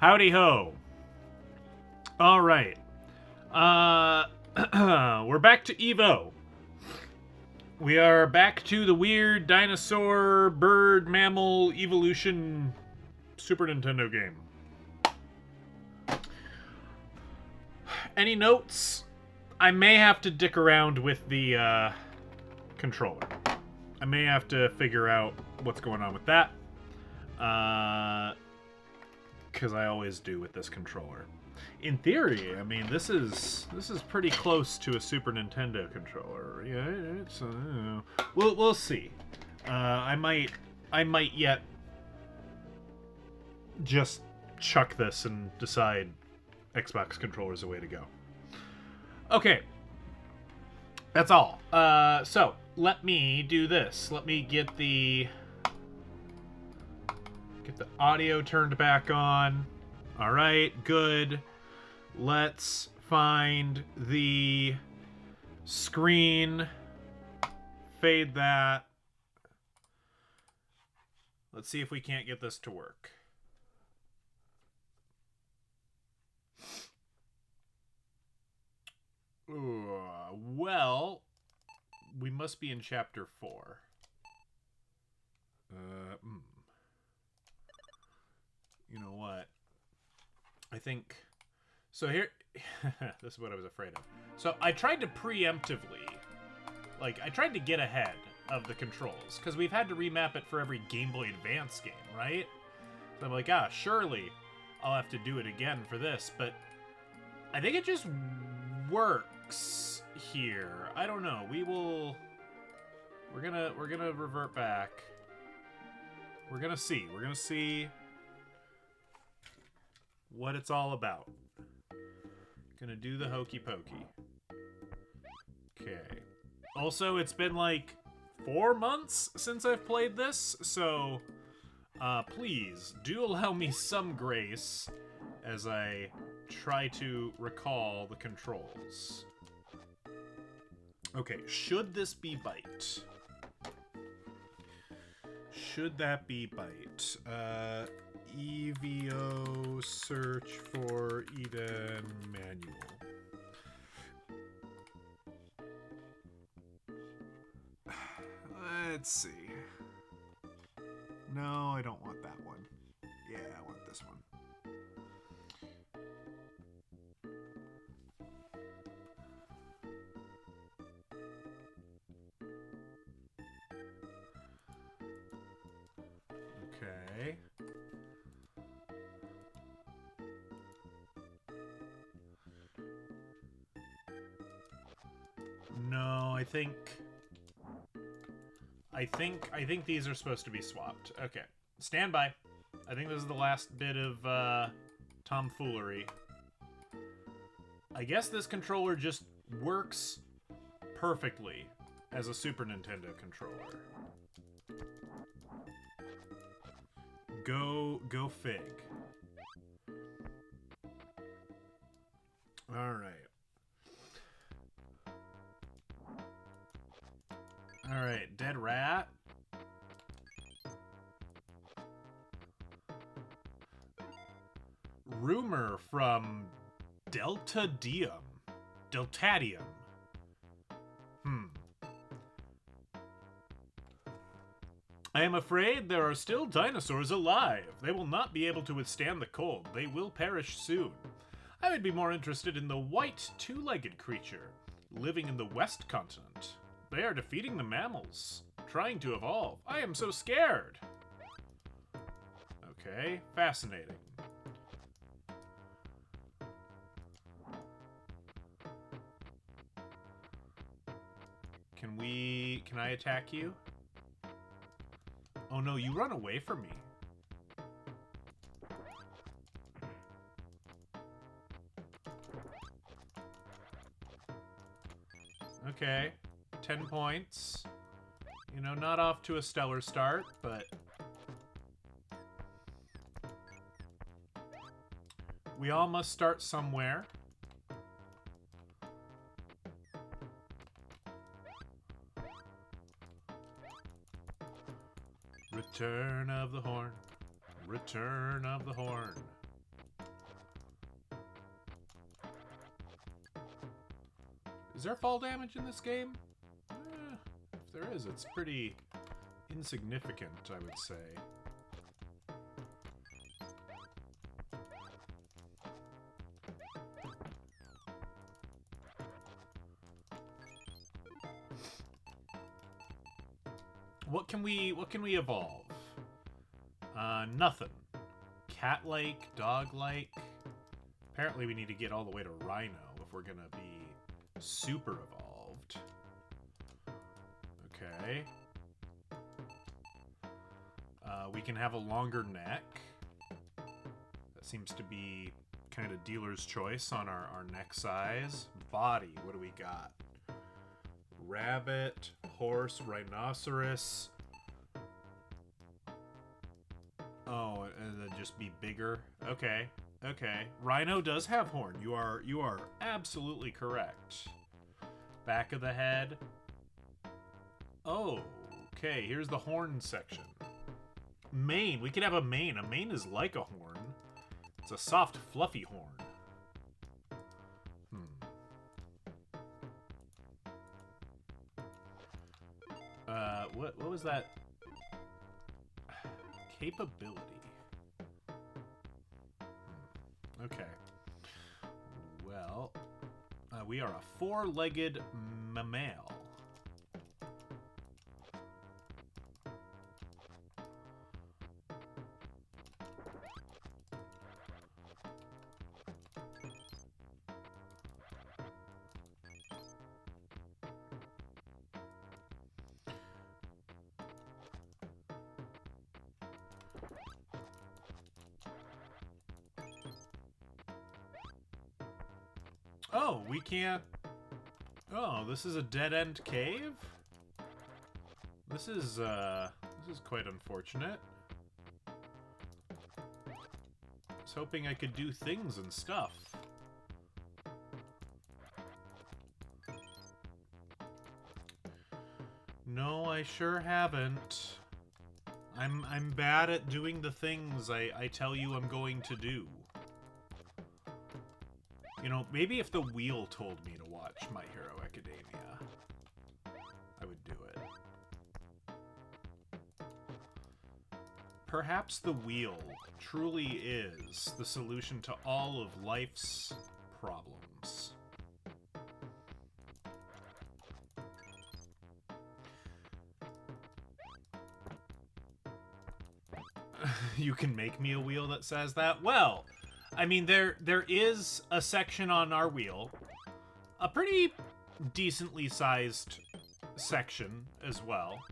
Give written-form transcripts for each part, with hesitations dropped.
Howdy ho. All right. We're back to E.V.O. We are back to the weird dinosaur, bird, mammal, evolution Super Nintendo game. Any notes? I may have to dick around with the controller. I may have to figure out what's going on with that. Because I always do with this controller. In theory, I mean, this is pretty close to a Super Nintendo controller. Yeah, it's we'll see. I might yet just chuck this and decide Xbox controller is the way to go. Okay, that's all. So let me do this. Let me get the audio turned back on. All right, good. Let's find the screen. Fade that. Let's see if we can't get this to work. Well, we must be in chapter 4. You know what? I think... So here... this is what I was afraid of. So I tried to preemptively... I tried to get ahead of the controls. Because we've had to remap it for every Game Boy Advance game, right? So I'm like, surely I'll have to do it again for this. But I think it just works here. I don't know. We're gonna revert back. We're gonna see. what it's all about. Gonna do the hokey pokey. Okay. Also, it's been like 4 months since I've played this, so please do allow me some grace as I try to recall the controls. Okay, should this be bite? Should that be bite? E.V.O. search for Eden manual. Let's see. No, I don't want that one. Yeah, I want this one. Okay. No, I think these are supposed to be swapped. Okay. Stand by. I think this is the last bit of tomfoolery. I guess this controller just works perfectly as a Super Nintendo controller. Go fig. Alright. Alright, dead rat. Rumor from Deltadium. I am afraid there are still dinosaurs alive. They will not be able to withstand the cold. They will perish soon. I would be more interested in the white, two-legged creature living in the West Continent. They are defeating the mammals, trying to evolve. I am so scared. Okay, fascinating. Can I attack you? Oh no, you run away from me. Okay, 10 points. You know, not off to a stellar start, but we all must start somewhere. Return of the horn. Return of the horn. Is there fall damage in this game? If there is, it's pretty insignificant, I would say. What can we evolve? Nothing. Cat-like, dog-like. Apparently we need to get all the way to rhino if we're gonna be super evolved. Okay. We can have a longer neck. That seems to be kind of dealer's choice on our neck size. Body, what do we got? Rabbit, horse, rhinoceros. Oh, and then just be bigger. Okay, okay. Rhino does have horn. You are absolutely correct. Back of the head. Oh, okay. Here's the horn section. Mane. We could have a mane. A mane is like a horn. It's a soft, fluffy horn. What was that? Capability. Okay. Well, we are a four-legged mammal. Oh, we can't... Oh, this is a dead-end cave? This is quite unfortunate. I was hoping I could do things and stuff. No, I sure haven't. I'm bad at doing the things I tell you I'm going to do. You know, maybe if the wheel told me to watch My Hero Academia, I would do it. Perhaps the wheel truly is the solution to all of life's problems. You can make me a wheel that says that? Well, I mean, there is a section on our wheel, a pretty decently sized section as well,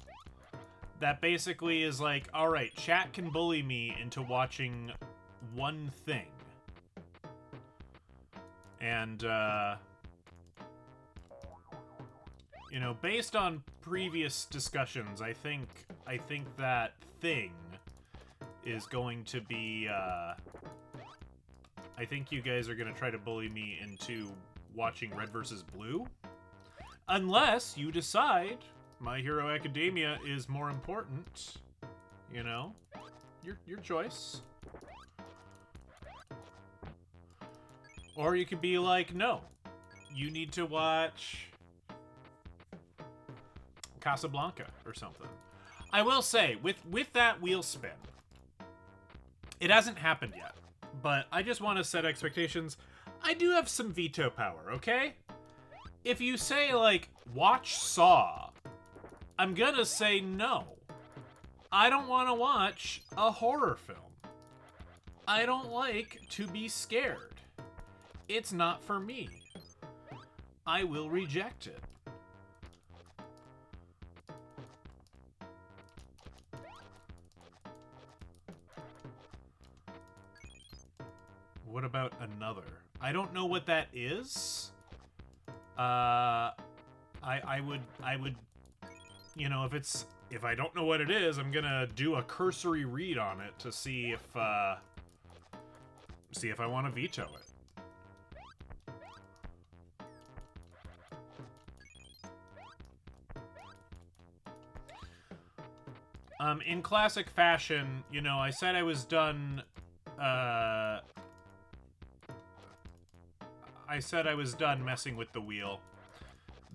that basically is like, alright, chat can bully me into watching one thing. And, you know, based on previous discussions, I think that thing is going to be, I think you guys are going to try to bully me into watching Red vs. Blue. Unless you decide My Hero Academia is more important. You know? Your choice. Or you could be like, no. You need to watch Casablanca or something. I will say, with that wheel spin, it hasn't happened yet. But I just want to set expectations. I do have some veto power, okay? If you say, like, watch Saw, I'm gonna say no. I don't want to watch a horror film. I don't like to be scared. It's not for me. I will reject it. What about another? I don't know what that is. I would, you know, if I don't know what it is, I'm gonna do a cursory read on it to see if I want to veto it. In classic fashion, you know, I said I was done, I said I was done messing with the wheel.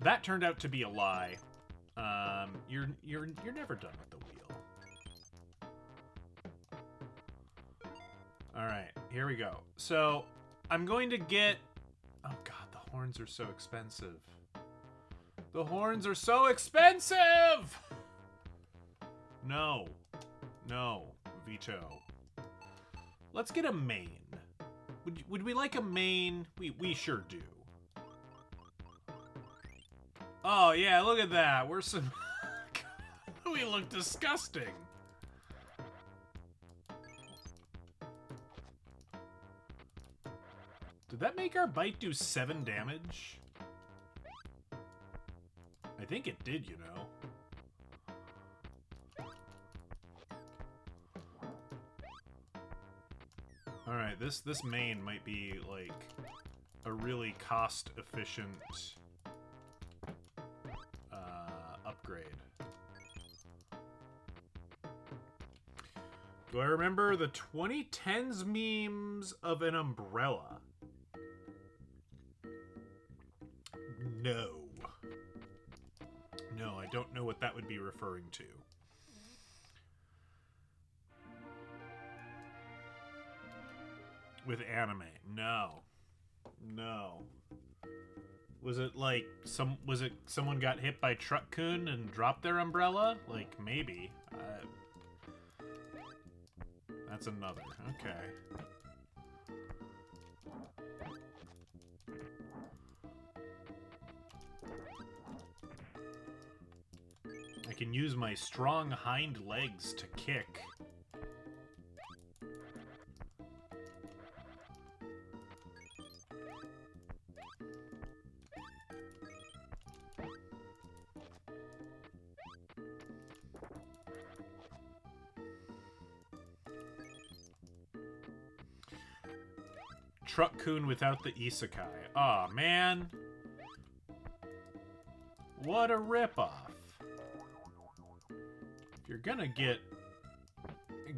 That turned out to be a lie. You're never done with the wheel. All right, here we go. So I'm going to get. Oh God, the horns are so expensive. The horns are so expensive. No, veto. Let's get a main. Would we like a main? We sure do. Oh yeah, look at that. We're some. We look disgusting. Did that make our bite do 7 damage? I think it did, you know. Alright, this main might be, like, a really cost-efficient upgrade. Do I remember the 2010s memes of an umbrella? No. No, I don't know what that would be referring to. With anime. No. Was it like someone got hit by Truck-kun and dropped their umbrella? Like, maybe. That's another. Okay. I can use my strong hind legs to kick. Truck-kun without the isekai. Aw, man. What a ripoff. If you're gonna get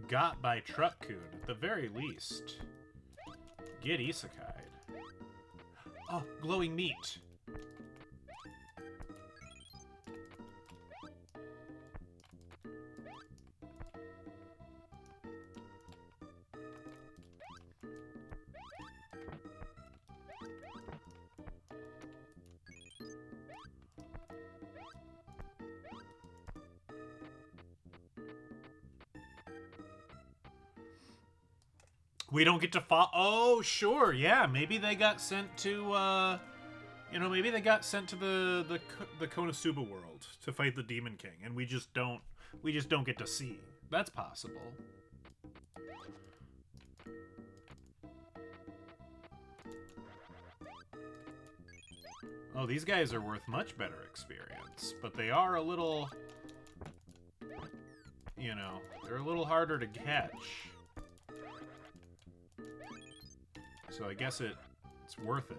got by Truck-kun, at the very least, get isekai'd. Oh, glowing meat. We don't get to follow. Oh, sure, yeah. Maybe they got sent to, you know, maybe they got sent to the Konosuba world to fight the Demon King, and we just don't get to see. That's possible. Oh, these guys are worth much better experience, but they are a little, you know, they're a little harder to catch. So I guess it's worth it.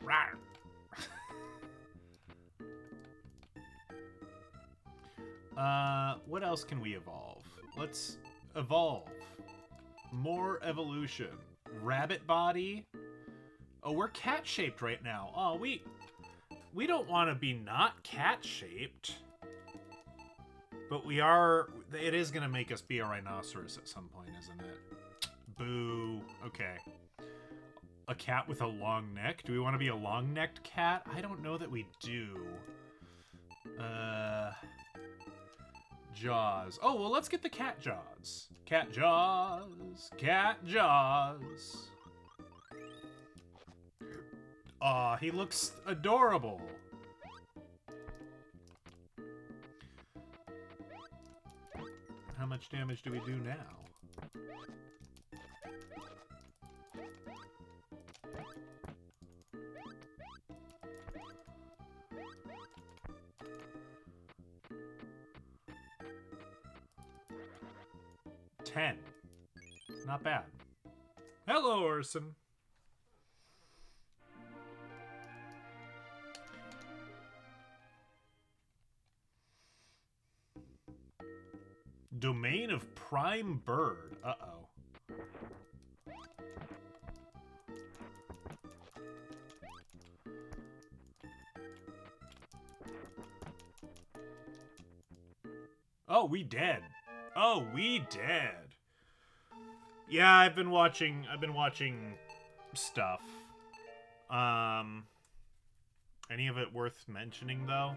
Rawr. What else can we evolve? Let's evolve. More evolution. Rabbit body. Oh, we're cat-shaped right now. Oh, we don't want to be not cat-shaped. But we are... It is going to make us be a rhinoceros at some point, isn't it? Boo. Okay. A cat with a long neck? Do we want to be a long-necked cat? I don't know that we do. Jaws. Oh, well, let's get the cat jaws. Cat jaws. Cat jaws. Aw, he looks adorable. How much damage do we do now? $10. Not bad. Hello, Orson. Domain of Prime Bird. Uh-oh. Oh, we dead. Oh, we dead. Yeah, I've been watching stuff. Any of it worth mentioning, though?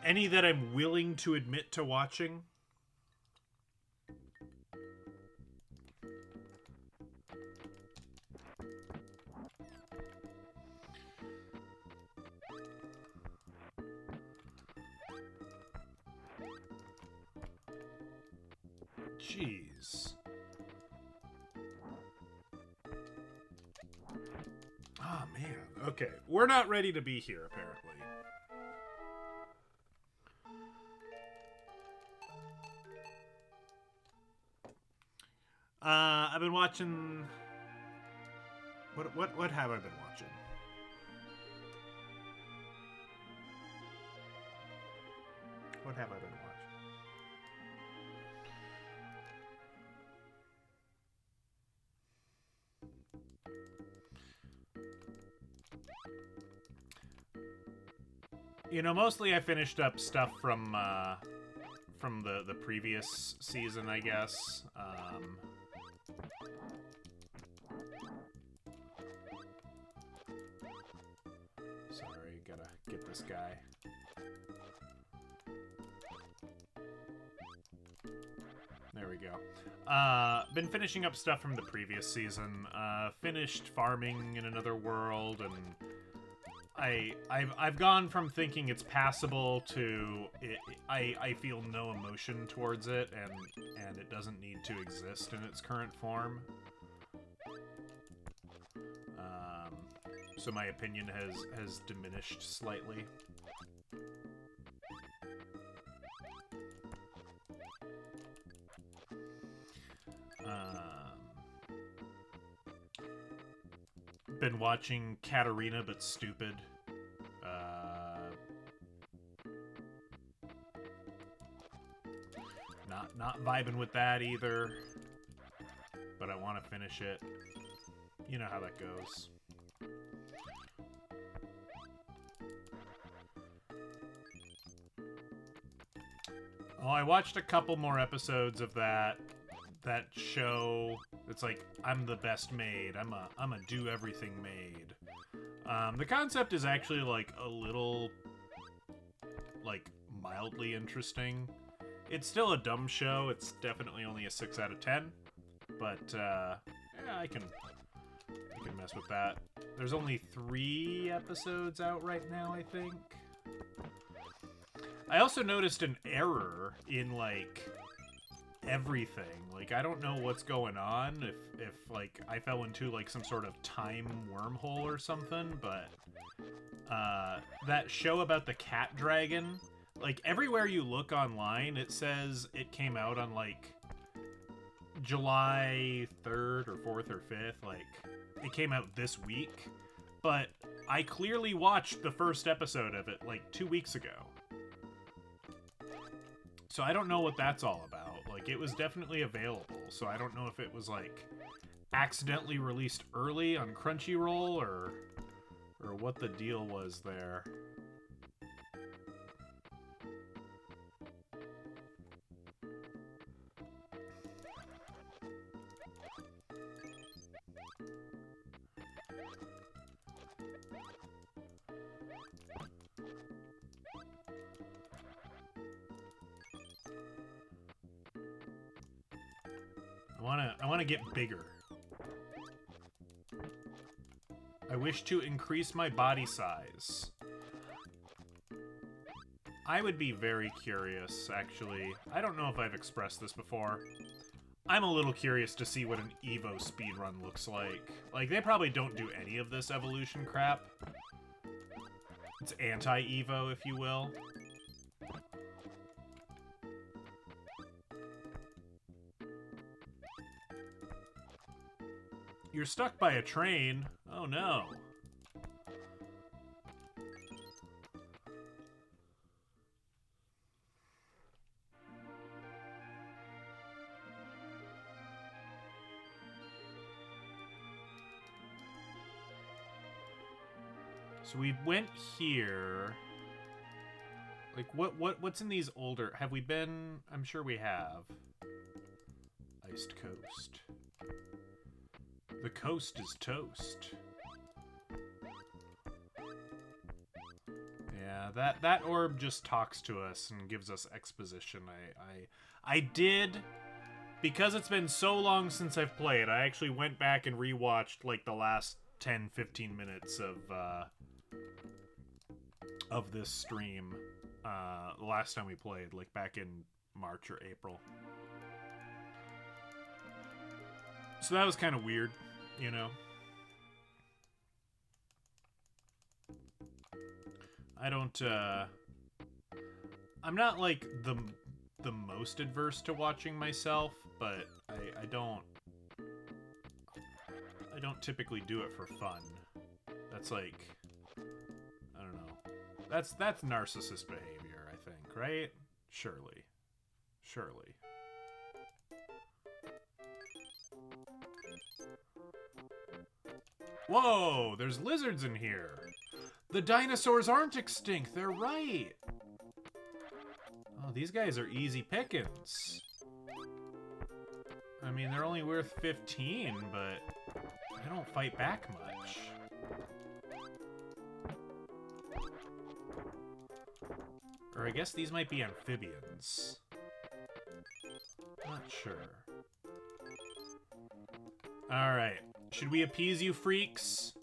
Any that I'm willing to admit to watching? Jeez. Oh, man. Okay. We're not ready to be here, apparently. I've been watching... What have I been watching? What have I been watching? You know, mostly I finished up stuff from the previous season, I guess. Sorry, gotta get this guy. There we go. Been finishing up stuff from the previous season. Finished farming in another world, and I've gone from thinking it's passable to I feel no emotion towards it, and it doesn't need to exist in its current form. So my opinion has diminished slightly. been watching Katarina but Stupid. Not vibing with that either. But I want to finish it. You know how that goes. Oh, I watched a couple more episodes of that show. It's like, I'm the best maid. I'm a do everything maid. The concept is actually like a little like mildly interesting. It's still a dumb show. It's definitely only a 6 out of 10. But yeah, I can mess with that. There's only 3 episodes out right now, I think. I also noticed an error in, like, everything. Like, I don't know what's going on, if like, I fell into, like, some sort of time wormhole or something, but, that show about the cat dragon, like, everywhere you look online, it says it came out on, like, July 3rd or 4th or 5th, like, it came out this week, but I clearly watched the first episode of it, like, 2 weeks ago. So I don't know what that's all about. Like, it was definitely available, so I don't know if it was, like, accidentally released early on Crunchyroll, or what the deal was there. I wanna get bigger. I wish to increase my body size. I would be very curious, actually. I don't know if I've expressed this before. I'm a little curious to see what an E.V.O speedrun looks like. Like, they probably don't do any of this evolution crap. It's anti-E.V.O, if you will. You're stuck by a train. Oh no. So we went here. Like, what's in these older... Have we been... I'm sure we have. Iced Coast. The coast is toast. Yeah, that orb just talks to us and gives us exposition. I did... Because it's been so long since I've played, I actually went back and rewatched, like, the last 10-15 minutes of this stream. The last time we played, like, back in March or April. So that was kind of weird, you know? I don't, I'm not, like, the most adverse to watching myself, but I don't typically do it for fun. That's, like, I don't know. That's narcissist behavior, I think, right? Surely. Surely. Whoa, there's lizards in here. The dinosaurs aren't extinct, they're right. Oh, these guys are easy pickings. I mean, they're only worth 15, but they don't fight back much. Or I guess these might be amphibians. Not sure. Alright. Should we appease you freaks?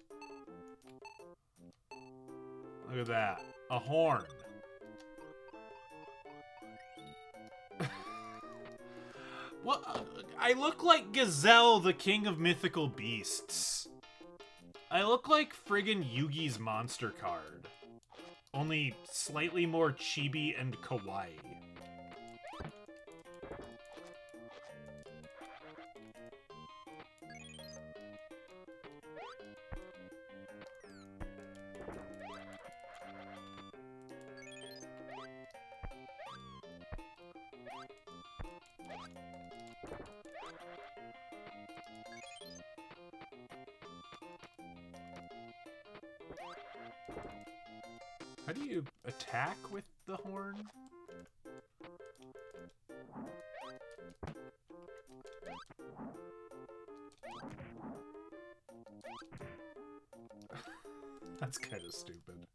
Look at that. A horn. What? I look like Gazelle, the king of mythical beasts. I look like friggin' Yugi's monster card. Only slightly more chibi and kawaii. How do you attack with the horn? That's kind of stupid.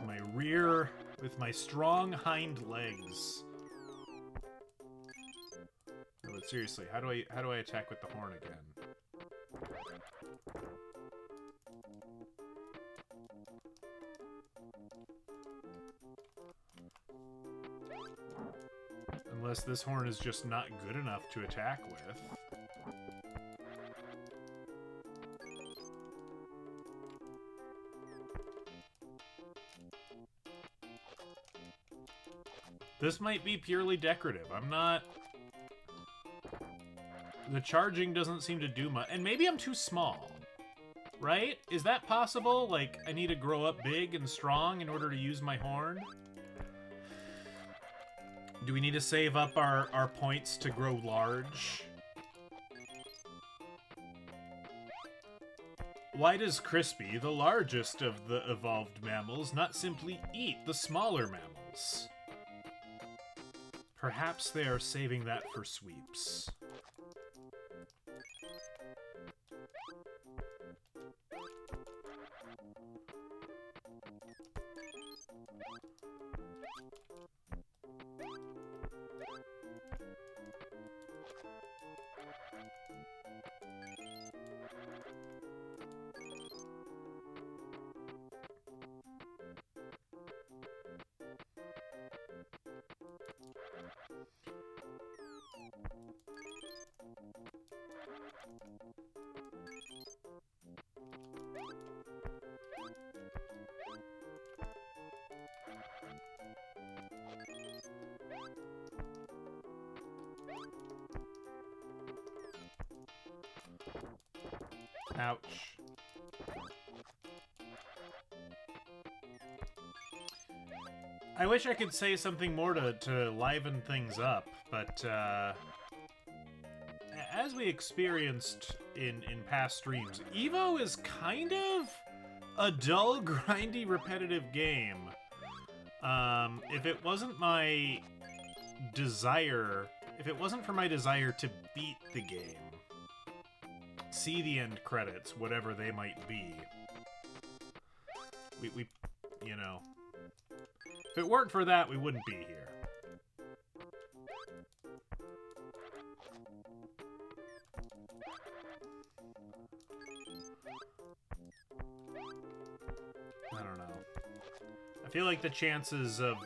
My rear, with my strong hind legs. No, but seriously, how do I attack with the horn again? Unless this horn is just not good enough to attack with. This might be purely decorative. I'm not... The charging doesn't seem to do much. And maybe I'm too small. Right? Is that possible? Like, I need to grow up big and strong in order to use my horn? Do we need to save up our points to grow large? Why does Crispy, the largest of the evolved mammals, not simply eat the smaller mammals? Perhaps they are saving that for sweeps. Ouch. I wish I could say something more to liven things up, but as we experienced in past streams, E.V.O is kind of a dull, grindy, repetitive game. If it wasn't my desire, if it wasn't for my desire to beat the game, see the end credits, whatever they might be, we you know, if it weren't for that, we wouldn't be here. I don't know. I feel like the chances of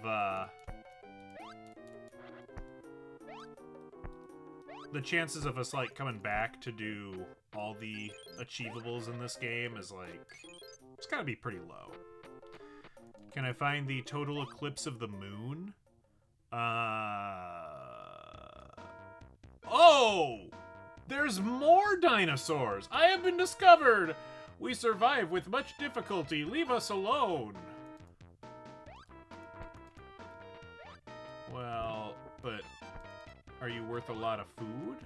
us like coming back to do all the achievables in this game is like, it's gotta be pretty low. Can I find the total eclipse of the moon? Oh! There's more dinosaurs! I have been discovered! We survive with much difficulty. Leave us alone! Well, but are you worth a lot of food?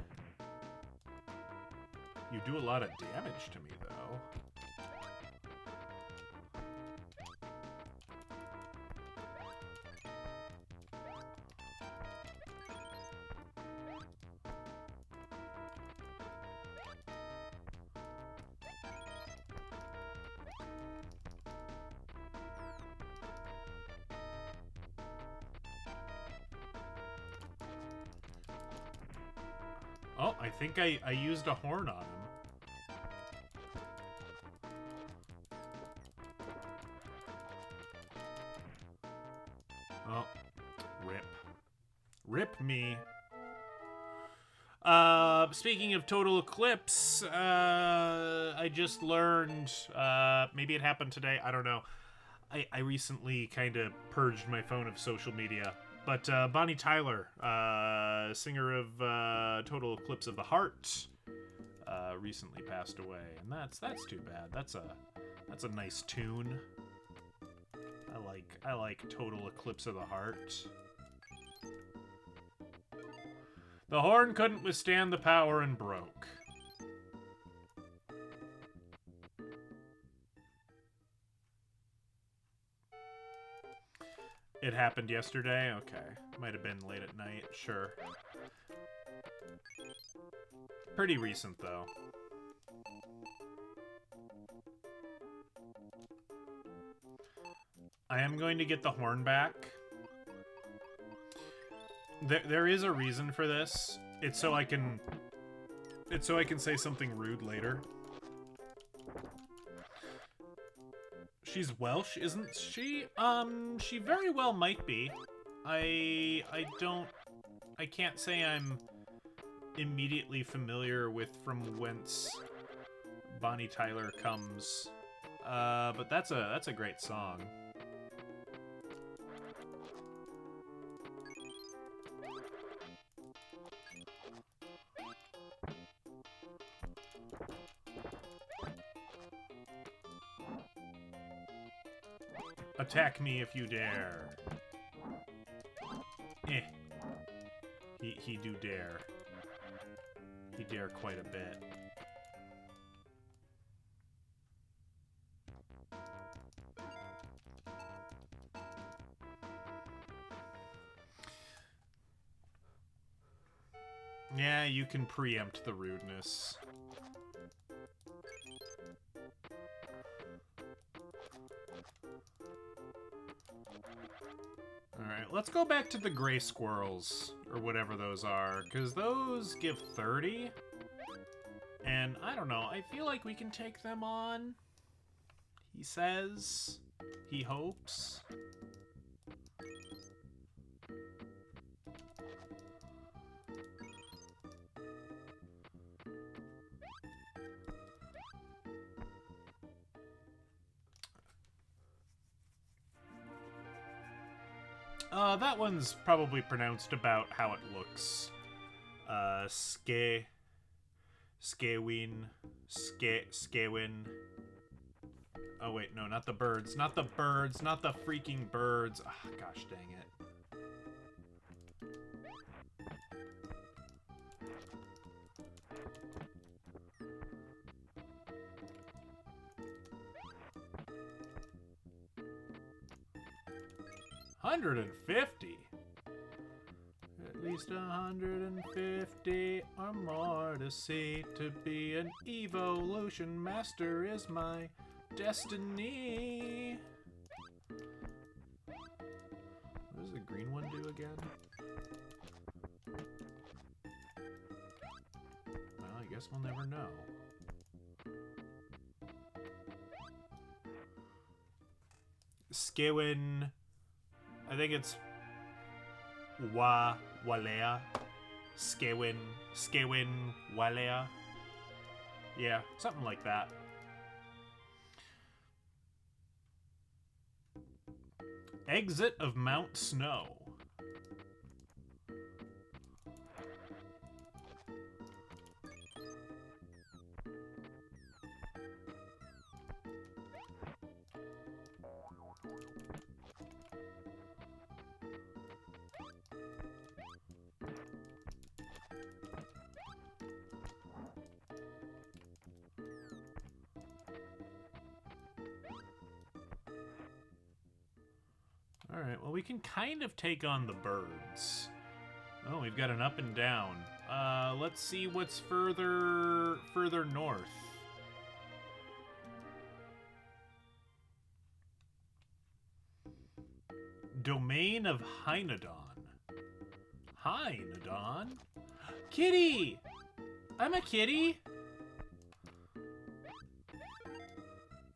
You do a lot of damage to me, though. Oh, I think I used a horn on him. Oh, rip. Rip me. Speaking of total eclipse, I just learned, maybe it happened today, I don't know. I recently kind of purged my phone of social media. But Bonnie Tyler, singer of Total Eclipse of the Heart, recently passed away, and that's too bad. That's a nice tune. I like Total Eclipse of the Heart. The horn couldn't withstand the power and broke. It happened yesterday? Okay. Might have been late at night. Sure. Pretty recent, though. I am going to get the horn back. There is a reason for this. It's so I can say something rude later. She's Welsh, isn't she? She very well might be. I can't say I'm immediately familiar with from whence Bonnie Tyler comes. But that's a great song. Attack me if you dare. Eh. He do dare. He dare quite a bit. Yeah, you can preempt the rudeness. Alright, let's go back to the gray squirrels, or whatever those are, because those give 30. And, I don't know, I feel like we can take them on. He says. He hopes. That one's probably pronounced about how it looks. Skewin. Oh wait, no, not the birds. Not the birds. Not the freaking birds. Ah, gosh dang it. $150. At least 150 or more to see. To be an evolution master is my destiny. What does the green one do again? Well, I guess we'll never know. Skewin. I think it's Walea. Skewin Walea. Yeah, something like that. Exit of Mount Snow. Alright, well we can kind of take on the birds. Oh, we've got an up and down. Let's see what's further north. Domain of Hynodon. Hynodon? Kitty! I'm a kitty!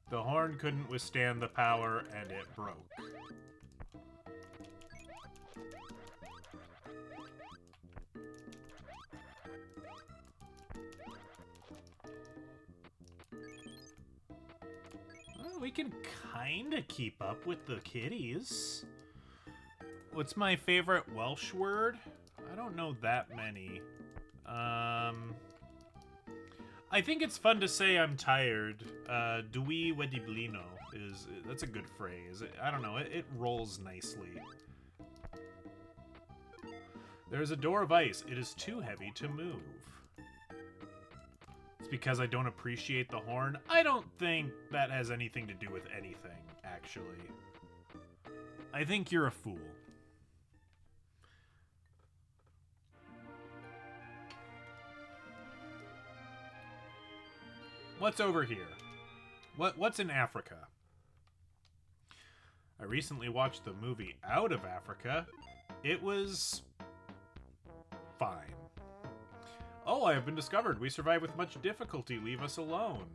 The horn couldn't withstand the power and it broke. We can kind of keep up with the kitties. What's my favorite Welsh word? I don't know that many. I think it's fun to say I'm tired. Dwi wedi blino that's a good phrase. I don't know, it rolls nicely. There's a door of ice. It is too heavy to move. It's because I don't appreciate the horn. I don't think that has anything to do with anything, actually. I think you're a fool. What's over here? What's in Africa? I recently watched the movie Out of Africa. It was fine. Oh, I have been discovered. We survive with much difficulty. Leave us alone.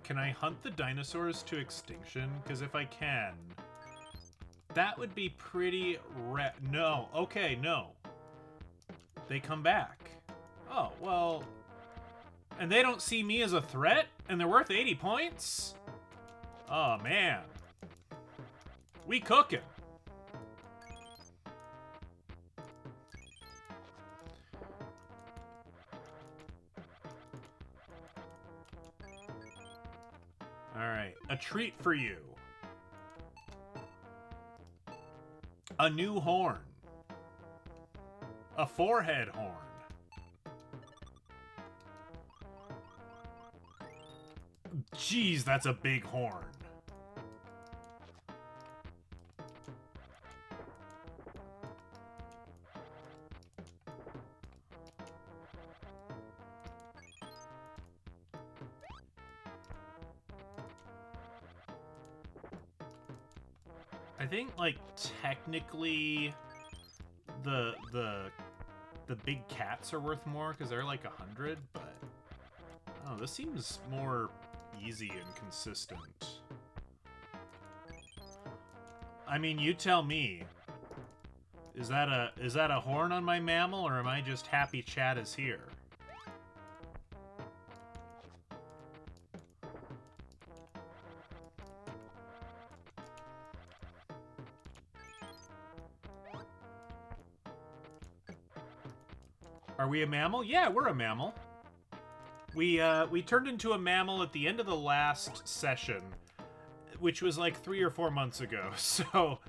Can I hunt the dinosaurs to extinction? Because if I can, that would be pretty no. Okay, no. They come back. Oh, well. And they don't see me as a threat? And they're worth 80 points? Oh, man. We cooking. Alright, a treat for you. A new horn. A forehead horn. Jeez, that's a big horn. I think, like, technically the big cats are worth more because they're like 100, but oh, this seems more easy and consistent. I mean, you tell me. Is that a horn on my mammal, or am I just happy Chad is here? Are we a mammal? Yeah, we're a mammal. We turned into a mammal at the end of the last session, which was like 3 or 4 months ago, so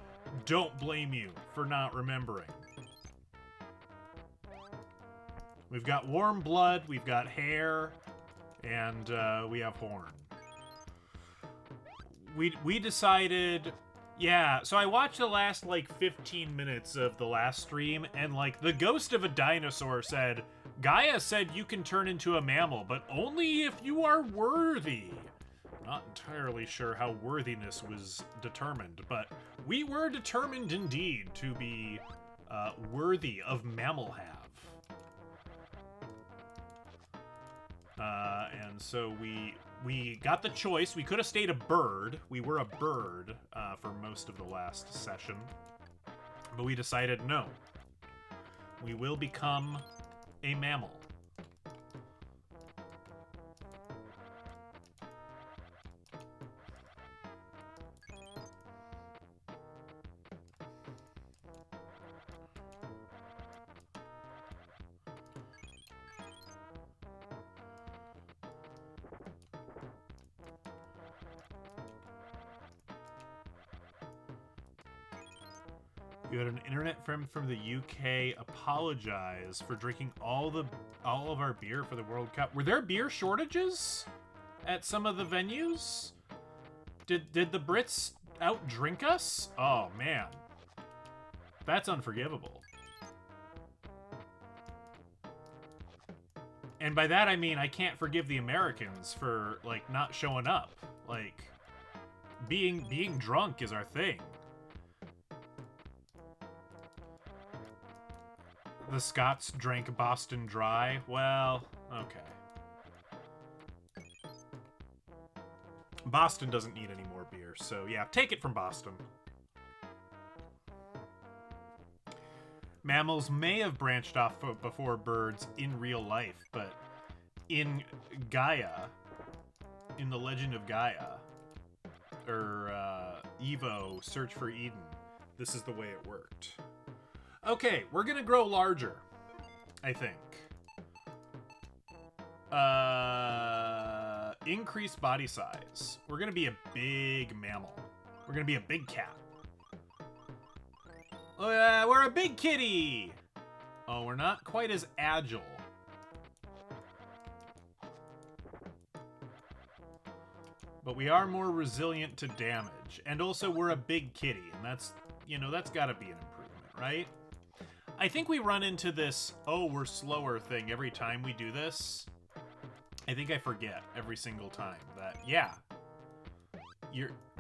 don't blame you for not remembering. We've got warm blood, we've got hair, and we have horn. We decided... Yeah, so I watched the last, like, 15 minutes of the last stream, and, like, the ghost of a dinosaur said, Gaia said you can turn into a mammal, but only if you are worthy. Not entirely sure how worthiness was determined, but we were determined indeed to be worthy of mammal have. And so we got the choice. We could have stayed a bird. We were a bird for most of the last session. But we decided no. We will become a mammal. You had an internet friend from the UK apologize for drinking all of our beer for the World Cup. Were there beer shortages at some of the venues? Did the Brits outdrink us? Oh man, that's unforgivable. And by that I mean I can't forgive the Americans for like not showing up. Like being drunk is our thing. The Scots drank Boston Dry. Well, okay. Boston doesn't need any more beer, so yeah, take it from Boston. Mammals may have branched off before birds in real life, but in Gaia, in the Legend of Gaia, or E.V.O, Search for Eden, this is the way it worked. Okay, we're gonna grow larger, I think. Increase body size. We're gonna be a big mammal. We're gonna be a big cat. We're a big kitty! Oh, we're not quite as agile. But we are more resilient to damage. And also, we're a big kitty, and that's, you know, that's gotta be an improvement, right? I think we run into this, oh, we're slower thing every time we do this. I think I forget every single time that, yeah,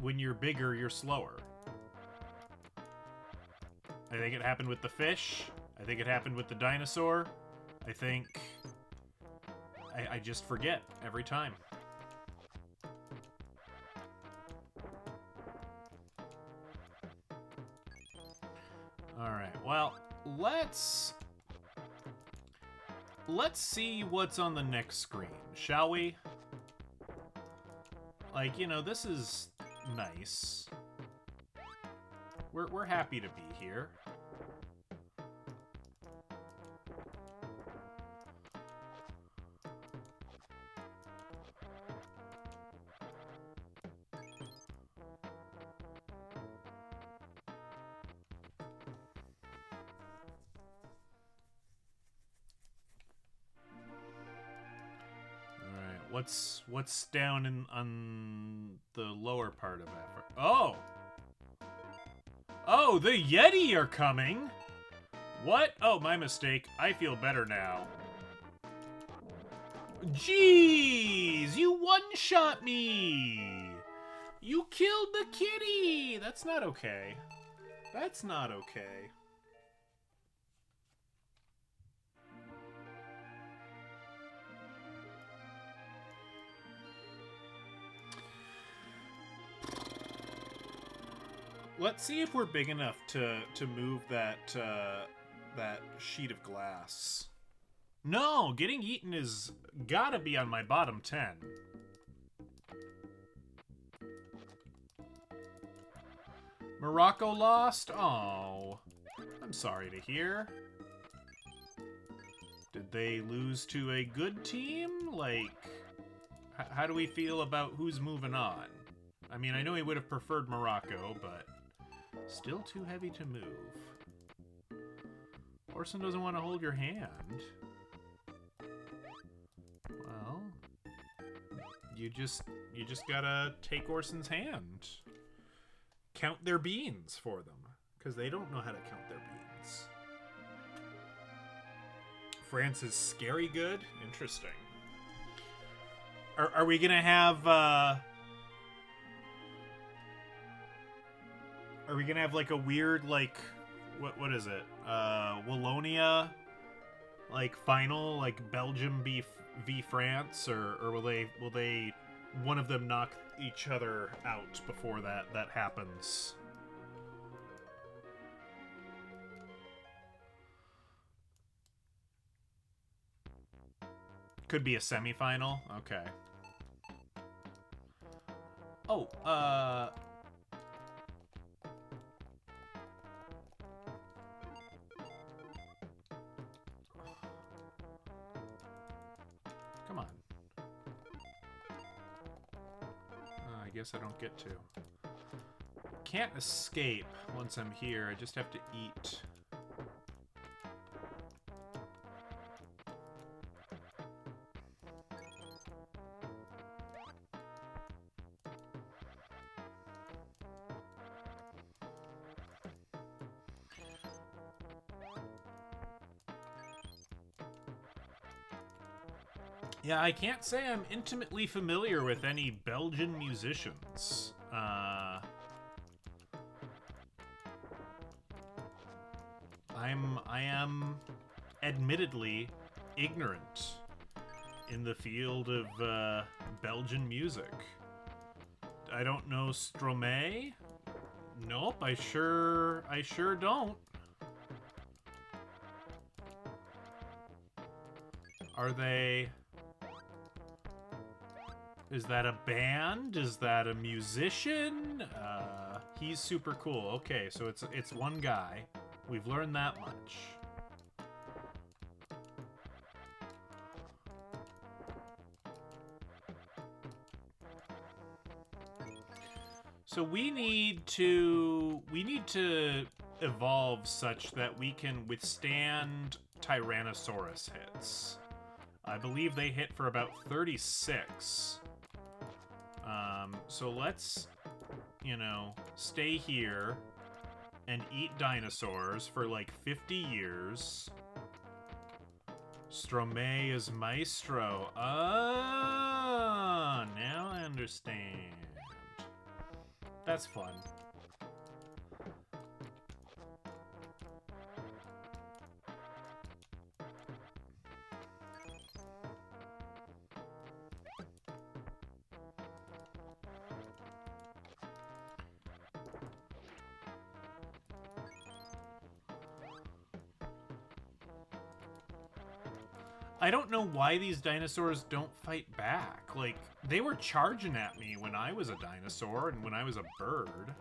when you're bigger, you're slower. I think it happened with the fish. I think it happened with the dinosaur. I think I just forget every time. Alright, well, let's see what's on the next screen, shall we? Like, you know, this is nice. We're happy to be here. What's down on the lower part of Africa? Oh! Oh, the Yeti are coming! What? Oh, my mistake. I feel better now. Jeez! You one-shot me! You killed the kitty! That's not okay. That's not okay. Let's see if we're big enough to move that that sheet of glass. No, getting eaten is gotta be on my bottom 10. Morocco lost? Oh, I'm sorry to hear. Did they lose to a good team? Like, how do we feel about who's moving on? I mean, I know he would have preferred Morocco, but still too heavy to move. Orson doesn't want to hold your hand. Well, you just gotta take Orson's hand. Count their beans for them, because they don't know how to count their beans. France is scary good? Interesting. Are we gonna have are we gonna have like a weird, like, what is it? Wallonia, like, final, like Belgium v France, or will they one of them knock each other out before that happens? Could be a semifinal. Okay. Oh, come on. I guess I don't get to. Can't escape once I'm here. I just have to eat. Yeah, I can't say I'm intimately familiar with any Belgian musicians. I am admittedly ignorant in the field of Belgian music. I don't know Stromae. Nope, I sure don't. Are they? Is that a band? Is that a musician? He's super cool. Okay, so it's one guy. We've learned that much. So we need to evolve such that we can withstand Tyrannosaurus hits. I believe they hit for about 36. So let's, you know, stay here and eat dinosaurs for like 50 years. Stromae is Maestro. Ah, now I understand. That's fun. I don't know why these dinosaurs don't fight back. Like, they were charging at me when I was a dinosaur and when I was a bird.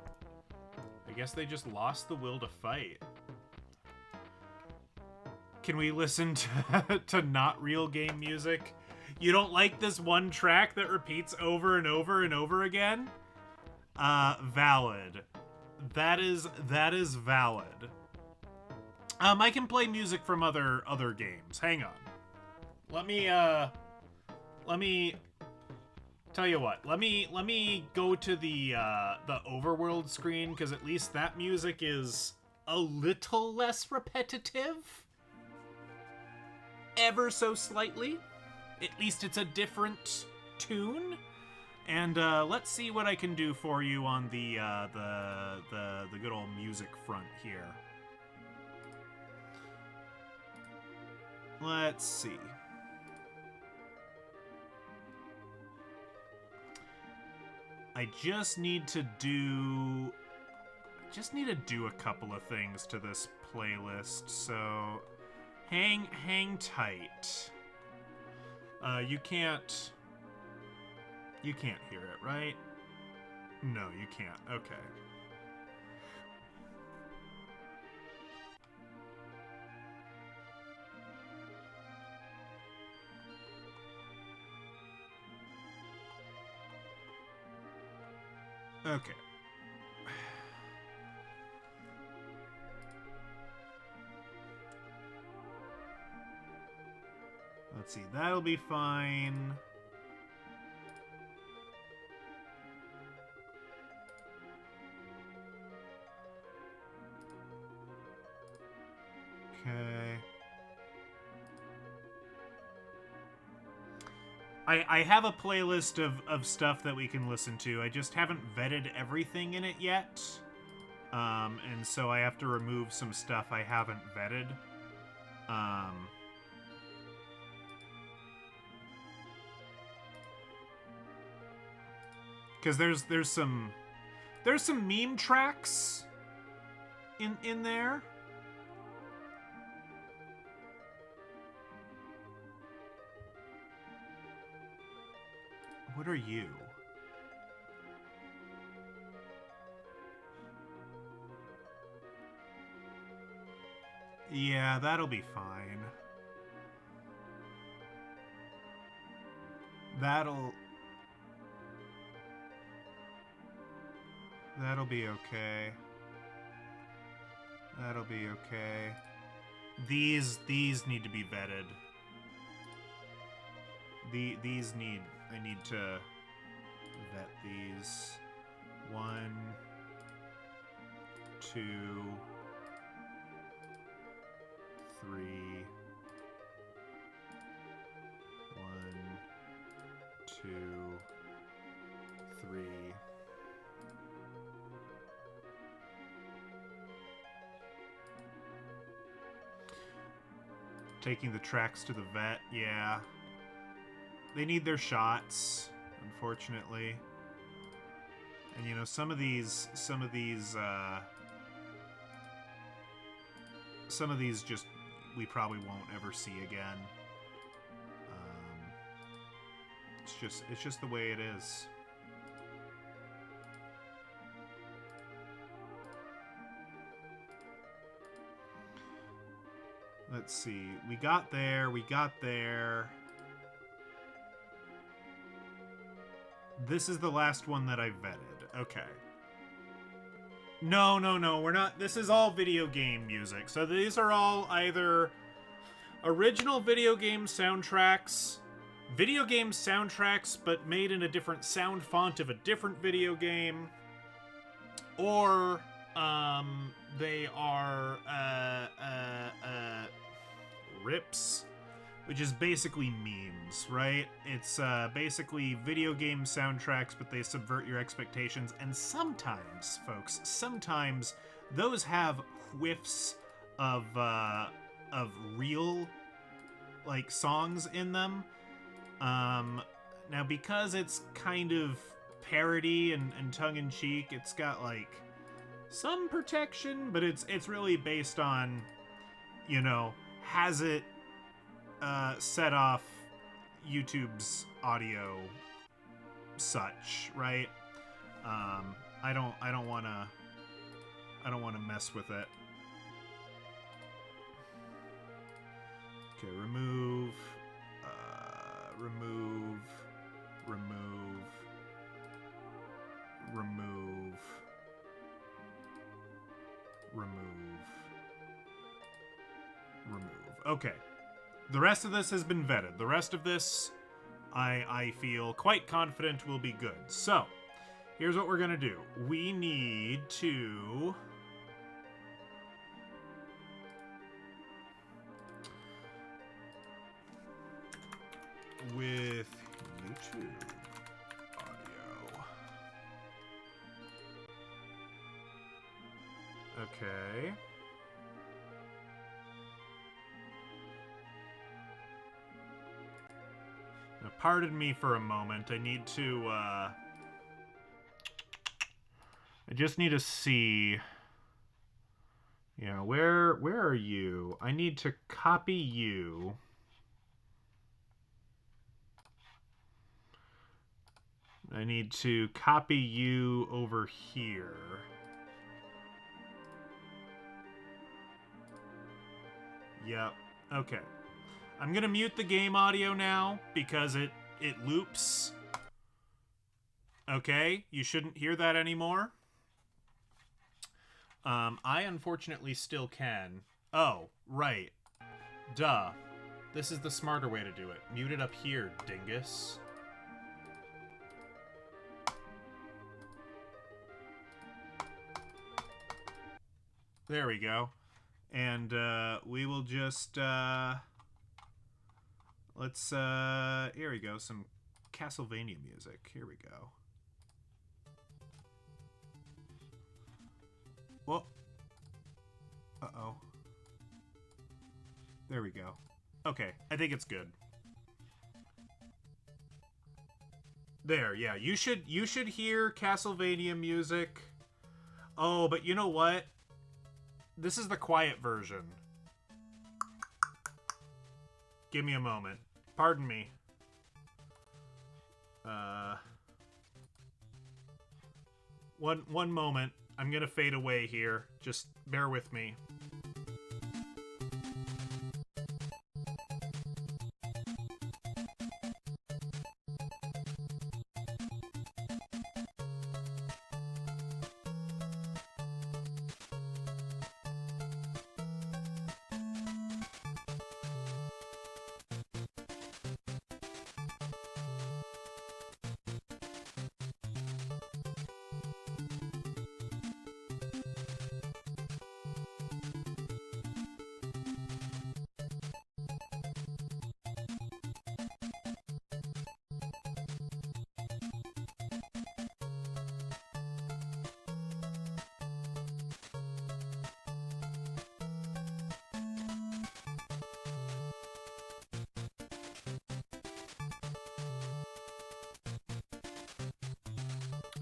I guess they just lost the will to fight. Can we listen to not real game music? You don't like this one track that repeats over and over and over again? Valid. That is valid. I can play music from other games. Hang on. Let me tell you what. Let me go to the overworld screen, because at least that music is a little less repetitive. Ever so slightly. At least it's a different tune. And let's see what I can do for you on the good old music front here. Let's see. I just need to do a couple of things to this playlist, so hang tight. You can't hear it, right? No, you can't. Okay. Okay. Let's see, that'll be fine. Okay. I have a playlist of stuff that we can listen to. I just haven't vetted everything in it yet. And so I have to remove some stuff I haven't vetted. Because there's some meme tracks in there. What are you? Yeah, that'll be fine. That'll be okay. That'll be okay. These need to be vetted. I need to vet these. 1, 2, 3. 1, 2, 3. Taking the tracks to the vet, yeah. They need their shots, unfortunately. And you know, some of these just we probably won't ever see again. It's just the way it is. Let's see. We got there. This is the last one that I vetted. Okay. No, we're not. This is all video game music. So these are all either Original video game soundtracks. Video game soundtracks, but made in a different sound font of a different video game. Or, they are, rips, which is basically memes, right? It's, basically video game soundtracks, but they subvert your expectations. And sometimes, folks, sometimes those have whiffs of real, like, songs in them. Now, because it's kind of parody and tongue-in-cheek, it's got, like, some protection, but it's really based on, you know, has it, set off YouTube's audio such, right? I don't wanna mess with it. Okay, remove, remove, okay. The rest of this has been vetted. The rest of this, I feel quite confident will be good. So, here's what we're gonna do. We need to... with YouTube audio. Okay. Now, pardon me for a moment. I need to, I just need to see... Yeah, where are you? I need to copy you. I need to copy you over here. Yep. Okay. I'm gonna mute the game audio now because it loops. Okay, you shouldn't hear that anymore. I unfortunately still can. Oh, right. Duh. This is the smarter way to do it. Mute it up here, dingus. There we go. And we will just let's here we go, some Castlevania music. Here we go. Whoa. Uh-oh. There we go. Okay, I think it's good. There, yeah. You should hear Castlevania music. Oh, but you know what? This is the quiet version. Give me a moment. Pardon me. One moment. I'm gonna fade away here. Just bear with me.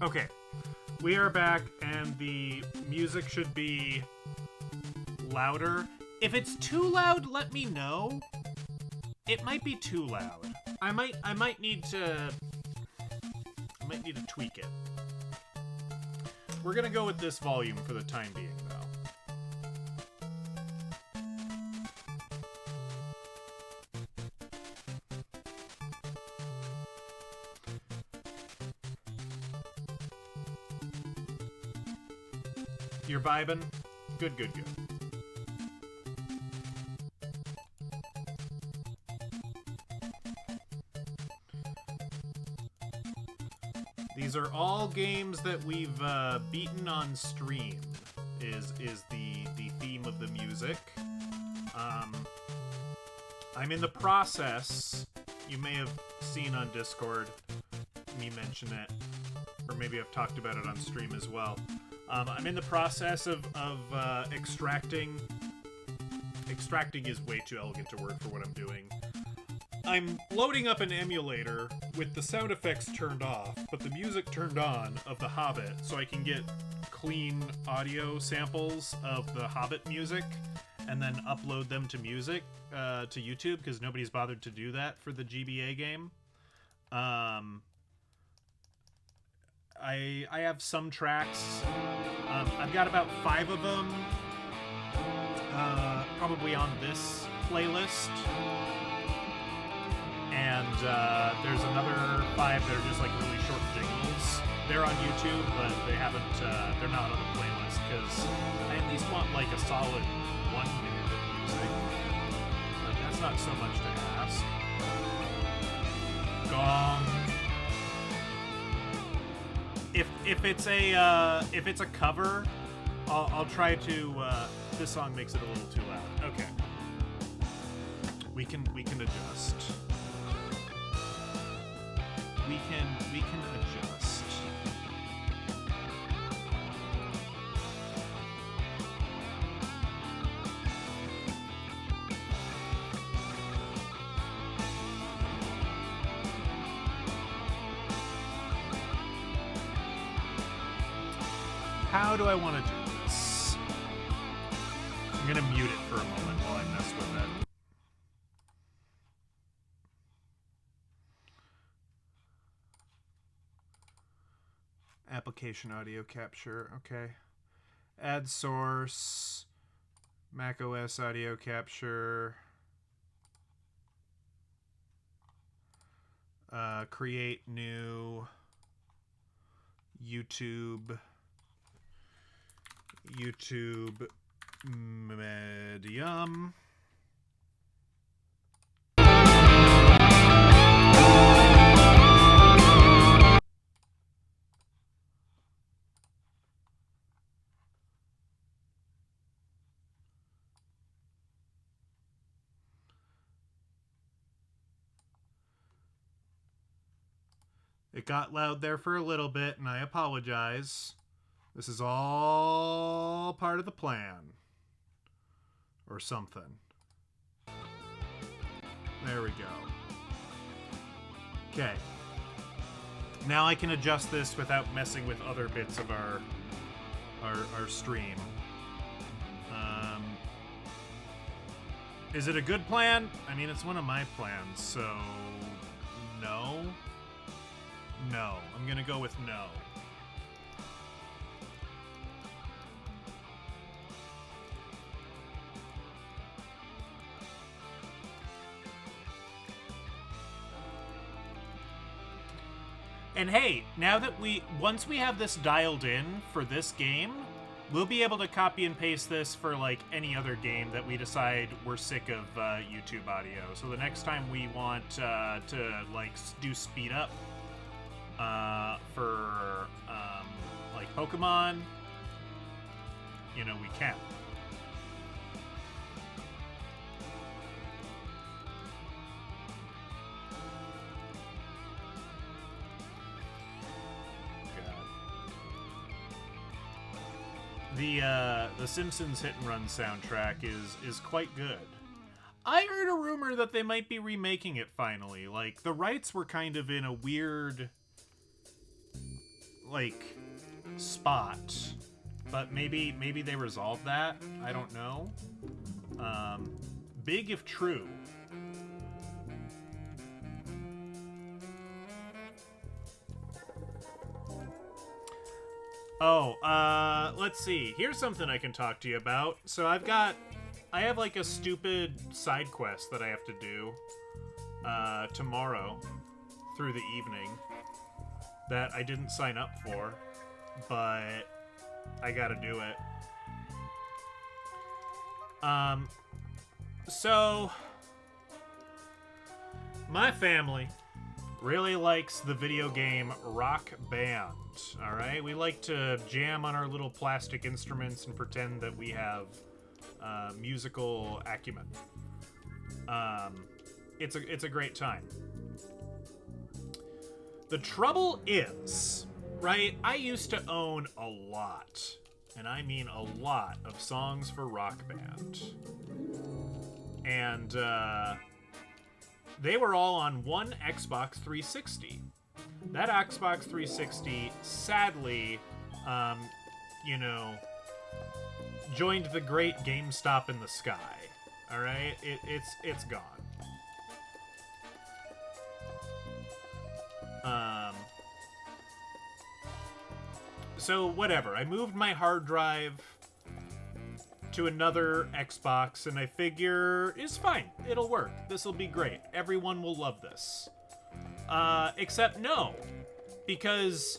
Okay, we are back, and the music should be louder. If it's too loud, let me know. It might be too loud. I might need to tweak it. We're gonna go with this volume for the time being, though. You're vibing? Good, good, good. These are all games that we've beaten on stream. Is the theme of the music. I'm in the process. You may have seen on Discord me mention it, or maybe I've talked about it on stream as well. I'm in the process of extracting. Extracting is way too elegant a word for what I'm doing. I'm loading up an emulator with the sound effects turned off, but the music turned on of The Hobbit, so I can get clean audio samples of the Hobbit music and then upload them to to YouTube, because nobody's bothered to do that for the GBA game. I have some tracks. I've got about 5 of them probably on this playlist. And there's another 5 that are just like really short jingles. They're on YouTube, but they haven't. They're not on the playlist because I at least want like a solid 1 minute of music. But that's not so much to ask. Gong. If it's a cover, I'll try to. This song makes it a little too loud. Okay. We can adjust. We can adjust. How do I want to do this? I'm gonna mute it for a moment while I mess with it. Application audio capture, okay. Add source, Mac OS audio capture, create new, YouTube medium. It got loud there for a little bit, and I apologize. This is all part of the plan. Or something. There we go. Okay. Now I can adjust this without messing with other bits of our stream. Is it a good plan? I mean, it's one of my plans, so no. No. I'm gonna go with no. And hey, now that once we have this dialed in for this game, we'll be able to copy and paste this for like any other game that we decide we're sick of YouTube audio. So the next time we want to like do speed up for like Pokemon, you know, we can. The Simpsons Hit and Run soundtrack is quite good. I heard a rumor that they might be remaking it finally. Like, the rights were kind of in a weird, like, spot. But maybe they resolved that. I don't know. Big if true. Oh, let's see. Here's something I can talk to you about. So I have like a stupid side quest that I have to do tomorrow through the evening that I didn't sign up for, but I gotta do it. So my family really likes the video game Rock Band. All right, we like to jam on our little plastic instruments and pretend that we have musical acumen. It's a great time. The trouble is, right, I used to own a lot, and I mean a lot, of songs for Rock Band. And they were all on one Xbox 360. That Xbox 360, sadly, joined the great GameStop in the sky. All right, it's gone. So whatever. I moved my hard drive to another Xbox, and I figure it's fine. It'll work. This'll be great. Everyone will love this. Except no, because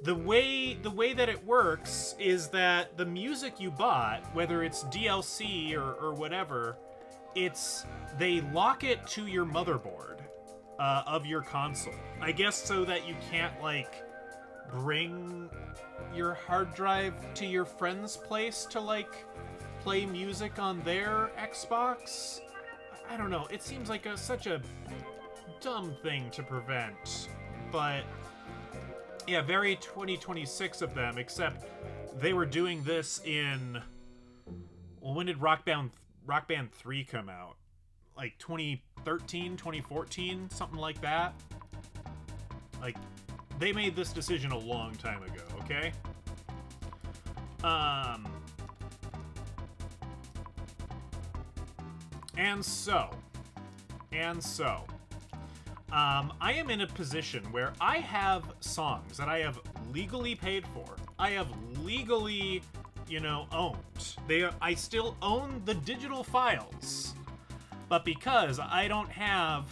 the way that it works is that the music you bought, whether it's DLC or whatever, they lock it to your motherboard of your console. I guess so that you can't like bring your hard drive to your friend's place to like play music on their Xbox. I don't know. It seems like such a dumb thing to prevent, but yeah, very 2026 of them, except they were doing this in, well, when did Rock Band 3 come out? Like 2013, 2014, something like that. Like, they made this decision a long time ago, okay? And so, I am in a position where I have songs that I have legally paid for. I have legally, owned. I still own the digital files. But because I don't have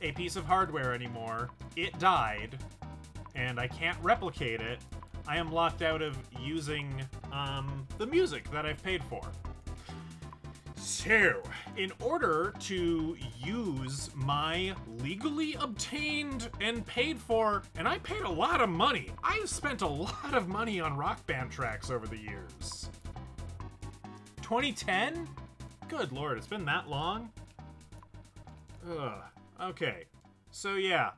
a piece of hardware anymore, it died, and I can't replicate it, I am locked out of using the music that I've paid for. So, in order to use my legally obtained and paid for, and I paid a lot of money. I've spent a lot of money on Rock Band tracks over the years. 2010? Good lord, it's been that long? Ugh. Okay. So yeah,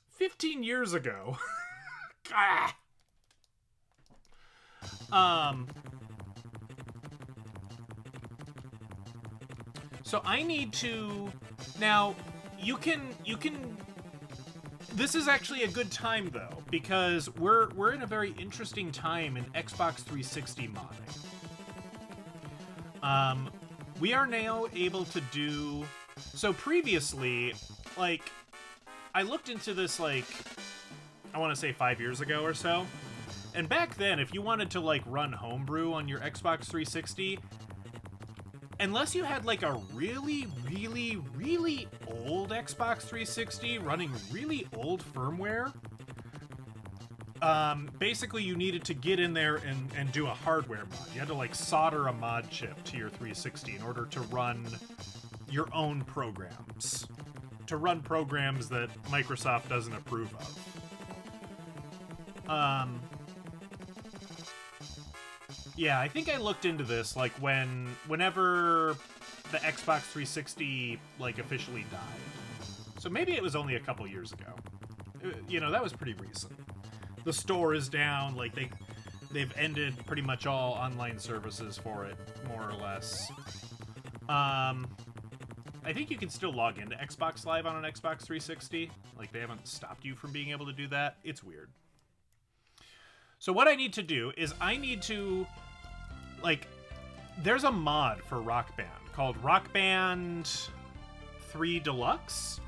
15 years ago. So I need to, now, you can, this is actually a good time though, because we're in a very interesting time in Xbox 360 modding. We are now able to do, so previously, like, I looked into this, like, I want to say 5 years ago or so, and back then, if you wanted to, like, run homebrew on your Xbox 360, unless you had, like, a really, really, really old Xbox 360 running really old firmware, basically you needed to get in there and do a hardware mod. You had to, like, solder a mod chip to your 360 in order to run your own programs. To run programs that Microsoft doesn't approve of. Yeah, I think I looked into this, like, whenever the Xbox 360, like, officially died. So maybe it was only a couple years ago. That was pretty recent. The store is down, like, they've ended pretty much all online services for it, more or less. I think you can still log into Xbox Live on an Xbox 360. Like, they haven't stopped you from being able to do that. It's weird. So what I need to do is I need to, like, there's a mod for Rock Band called Rock Band 3 Deluxe,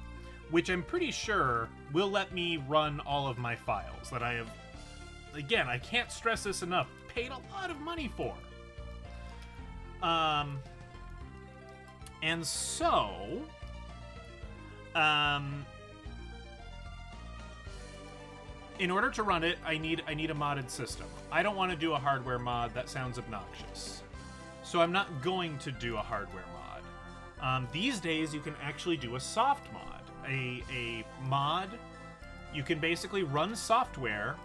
which I'm pretty sure will let me run all of my files that I have, again, I can't stress this enough, paid a lot of money for. And so, in order to run it, I need a modded system. I don't want to do a hardware mod. That sounds obnoxious. So I'm not going to do a hardware mod. These days, you can actually do a soft mod. A mod you can basically run software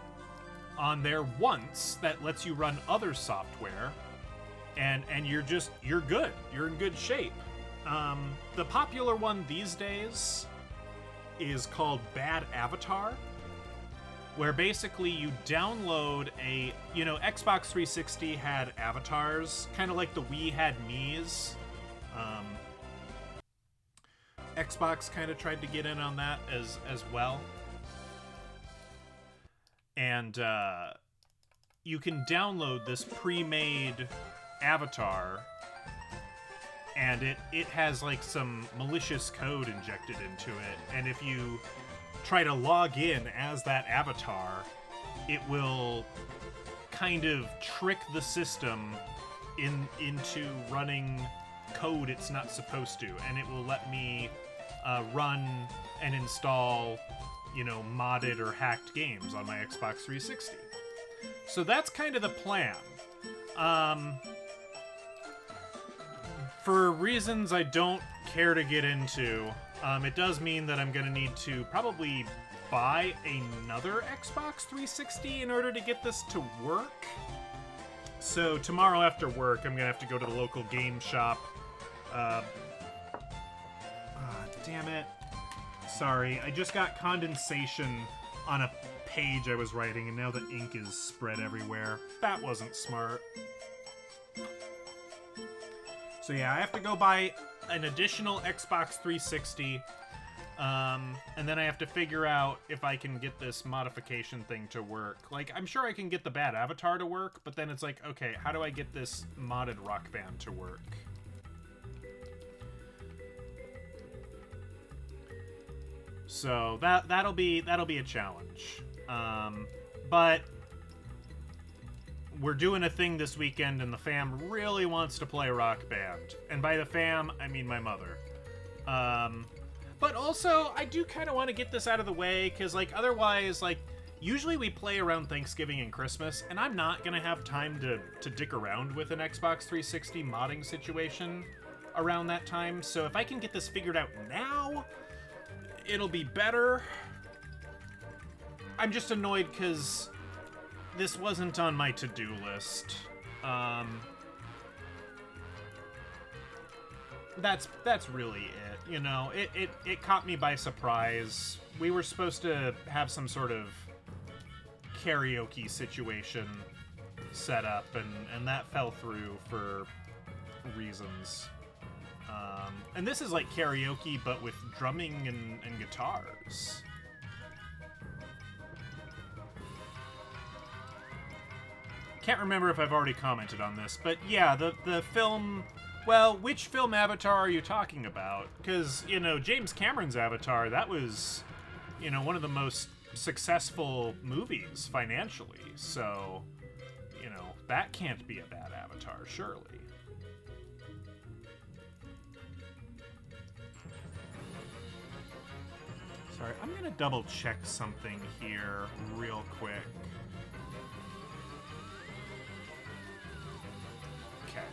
on there once that lets you run other software, and you're good. You're in good shape. The popular one these days is called Bad Avatar, where basically you download a, Xbox 360 had avatars, kind of like the Wii had Mii's. Xbox kind of tried to get in on that as well. And you can download this pre-made avatar, and it has like some malicious code injected into it, and if you try to log in as that avatar, it will kind of trick the system into running code it's not supposed to, and it will let me run and install, modded or hacked games on my Xbox 360. So that's kind of the plan. For reasons I don't care to get into, it does mean that I'm going to need to probably buy another Xbox 360 in order to get this to work. So tomorrow after work, I'm going to have to go to the local game shop. Damn it. Sorry, I just got condensation on a page I was writing, and now the ink is spread everywhere. That wasn't smart. So yeah, I have to go buy an additional Xbox 360, and then I have to figure out if I can get this modification thing to work. Like, I'm sure I can get the Bad Avatar to work, but then it's like, okay, how do I get this modded Rock Band to work? So that'll be a challenge. But we're doing a thing this weekend, and the fam really wants to play Rock Band. And by the fam, I mean my mother. But also, I do kind of want to get this out of the way, because, otherwise, usually we play around Thanksgiving and Christmas, and I'm not going to have time to dick around with an Xbox 360 modding situation around that time. So if I can get this figured out now, it'll be better. I'm just annoyed because this wasn't on my to-do list. That's really it. It caught me by surprise. We were supposed to have some sort of karaoke situation set up, and that fell through for reasons. And this is like karaoke, but with drumming and guitars. Can't remember if I've already commented on this, but yeah, the film... Well, which film Avatar are you talking about? Because, James Cameron's Avatar, that was, one of the most successful movies financially. So, that can't be a bad Avatar, surely. Sorry, I'm gonna double check something here real quick. Okay.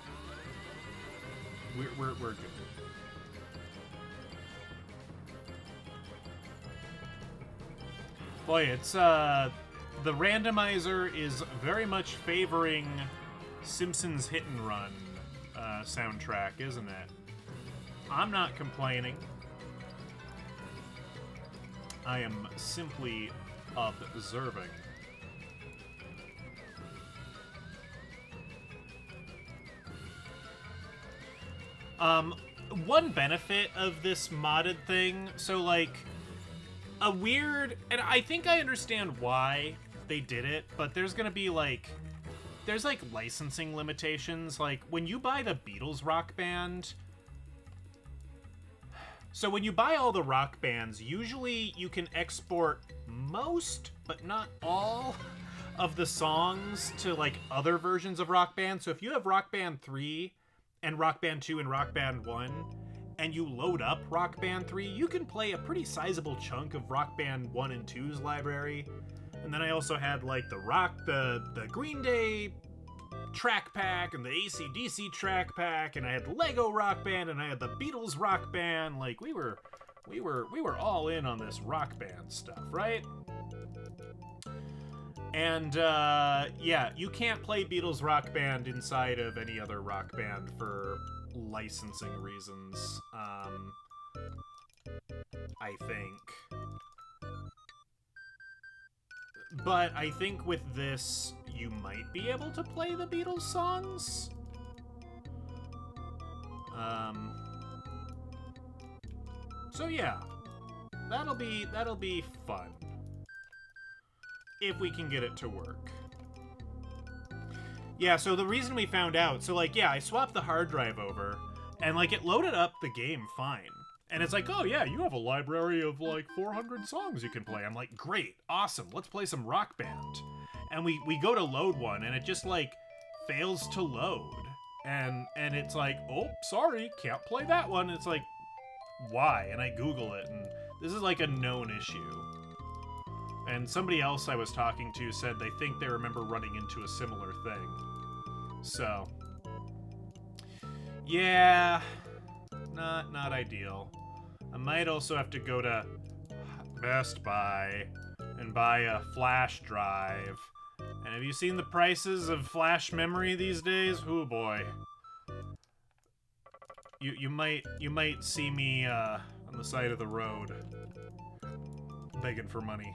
We're good. Boy, it's the randomizer is very much favoring Simpsons Hit and Run soundtrack, isn't it? I'm not complaining. I am simply observing. One benefit of this modded thing, so a weird, and I think I understand why they did it, but there's gonna be there's licensing limitations. When you buy the Beatles Rock Band, so when you buy all the rock bands, usually you can export most, but not all, of the songs to other versions of Rock Band. So if you have Rock Band 3 and Rock Band 2 and Rock Band 1, and you load up Rock Band 3, you can play a pretty sizable chunk of Rock Band 1 and 2's library. And then I also had the Green Day track pack and the AC/DC track pack, and I had Lego Rock Band, and I had the Beatles Rock Band. We were all in on this Rock Band stuff, right? And, yeah, you can't play Beatles Rock Band inside of any other rock band for licensing reasons, I think. But I think with this, you might be able to play the Beatles songs. So yeah, that'll be fun. If we can get it to work. Yeah, so the reason we found out, so like, yeah, I swapped the hard drive over, and like it loaded up the game fine. And it's like, oh yeah, you have a library of like 400 songs you can play. I'm like, great, awesome, let's play some Rock Band. And we go to load one, and it just like fails to load. And it's like, oh, sorry, can't play that one. It's like, why? And I Google it, and this is like a known issue. And somebody else I was talking to said they think they remember running into a similar thing. So, yeah, not ideal. I might also have to go to Best Buy and buy a flash drive. And have you seen the prices of flash memory these days? Oh boy. You might see me on the side of the road begging for money.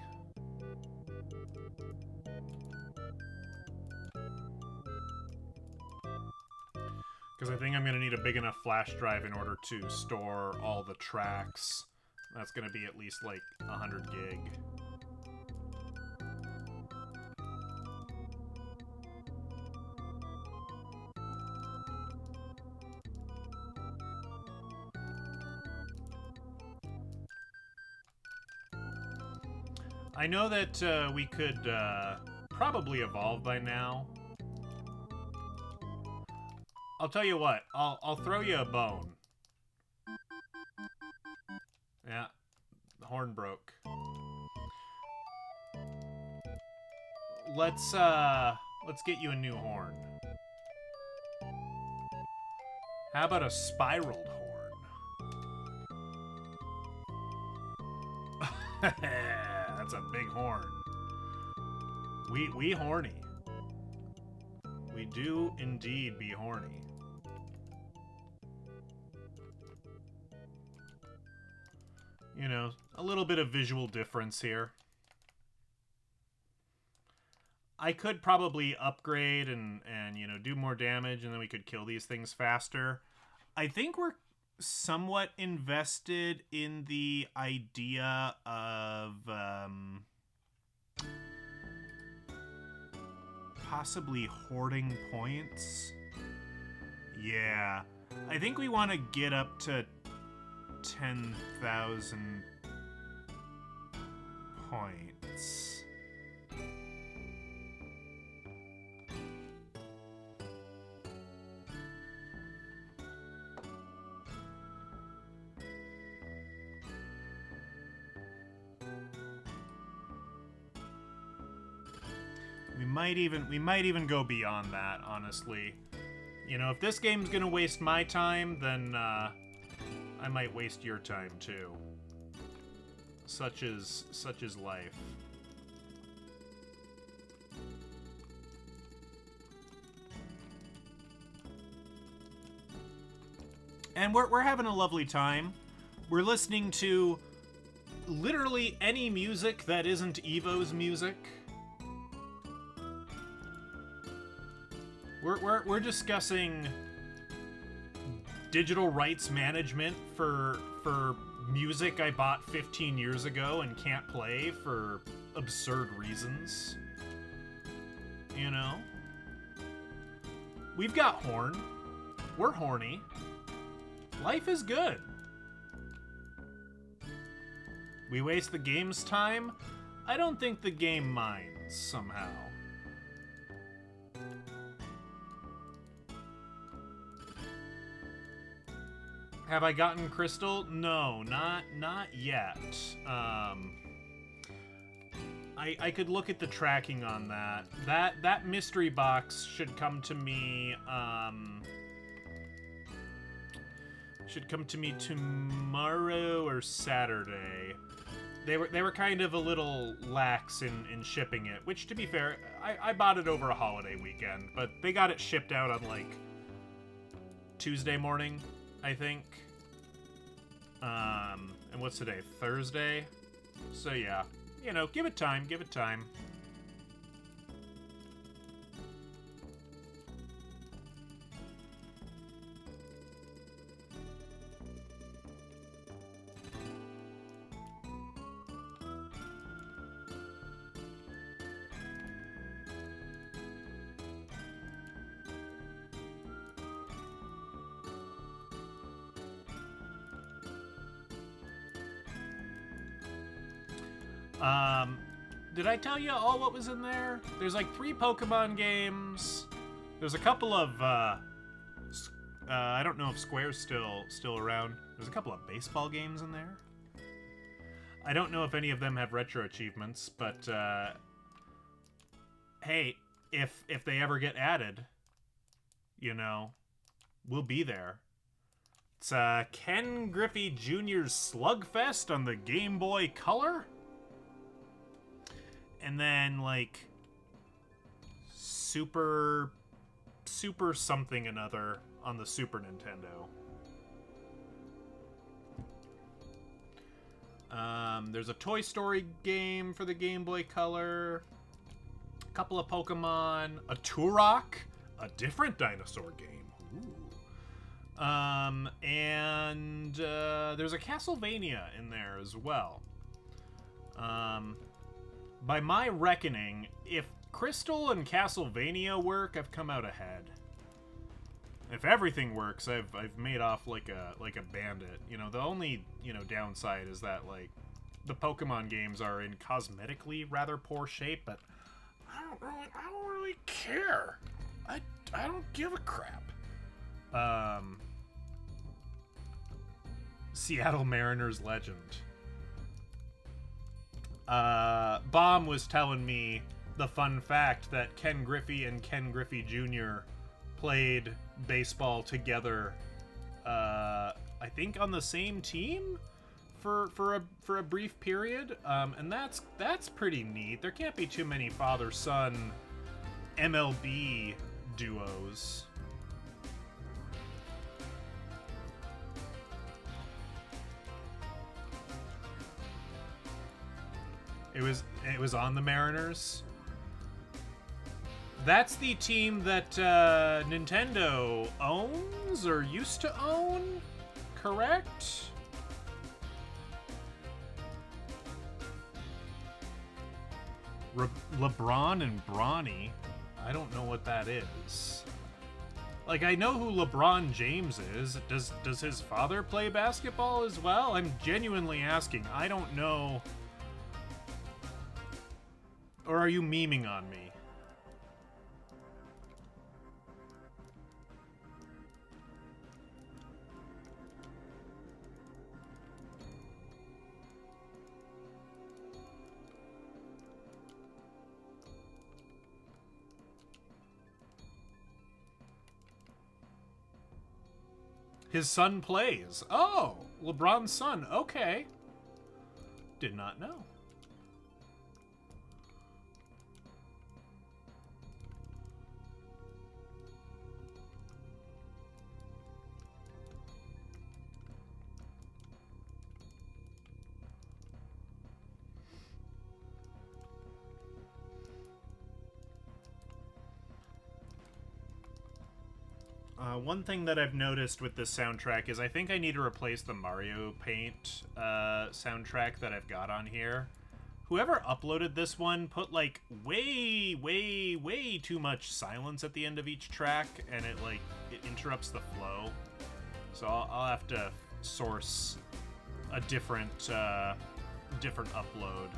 Because I think I'm going to need a big enough flash drive in order to store all the tracks. That's going to be at least like 100 gig. I know that we could probably evolve by now. I'll tell you what, I'll throw you a bone. Yeah, the horn broke. Let's get you a new horn. How about a spiraled horn? That's a big horn. We horny. We do indeed be horny. You know, a little bit of visual difference here. I could probably upgrade and you know, do more damage, and then we could kill these things faster. I think we're somewhat invested in the idea of possibly hoarding points. Yeah, I think we want to get up to 10,000 points. We might even go beyond that, honestly. You know, if this game's gonna waste my time, then I might waste your time too. Such is life. And we're having a lovely time. We're listening to literally any music that isn't E.V.O's music. We're discussing digital rights management for music I bought 15 years ago and can't play for absurd reasons. You know? We've got horn. We're horny. Life is good. We waste the game's time? I don't think the game minds, somehow. Have I gotten Crystal? No, not yet. I could look at the tracking on that. That mystery box should come to me, tomorrow or Saturday. they were kind of a little lax in shipping it, which, to be fair, I bought it over a holiday weekend, but they got it shipped out on, like, Tuesday morning, I think. And what's today? Thursday? So, yeah. You know, give it time, give it time. Did I tell you all what was in there? There's like 3 Pokemon games. There's a couple of, I don't know if Square's still around. There's a couple of baseball games in there. I don't know if any of them have retro achievements, but, hey, if they ever get added, you know, we'll be there. It's, Ken Griffey Jr.'s Slugfest on the Game Boy Color. And then, like, super something another on the Super Nintendo. There's a Toy Story game for the Game Boy Color. A couple of Pokemon. A Turok. A different dinosaur game. Ooh. And there's a Castlevania in there as well. By my reckoning, if Crystal and Castlevania work, I've come out ahead. If everything works, I've made off like a bandit. You know, the only, you know, downside is that, like, the Pokemon games are in cosmetically rather poor shape, but I don't really care. I don't give a crap. Seattle Mariners legend. Bomb was telling me the fun fact that Ken Griffey and Ken Griffey Jr. played baseball together, I think on the same team for a brief period, and that's pretty neat. There can't be too many father-son MLB duos. It was on the Mariners. That's the team that Nintendo owns or used to own, correct? LeBron and Bronny. I don't know what that is. Like, I know who LeBron James is. Does his father play basketball as well? I'm genuinely asking. I don't know. Or are you memeing on me? His son plays. Oh, LeBron's son. Okay. Did not know. One thing that I've noticed with this soundtrack is I think I need to replace the Mario Paint soundtrack that I've got on here. Whoever uploaded this one put, like, way too much silence at the end of each track, and it interrupts the flow. So I'll have to source a different upload.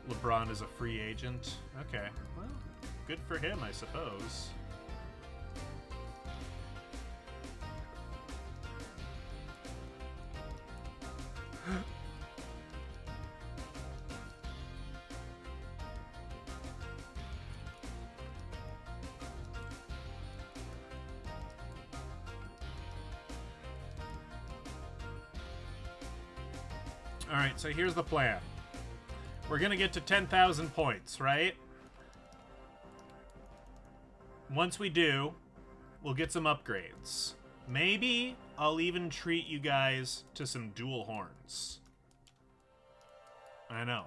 LeBron is a free agent. Okay, well, good for him, I suppose. Alright, so here's the plan. We're gonna get to 10,000 points, right? Once we do, we'll get some upgrades. Maybe I'll even treat you guys to some dual horns. I know.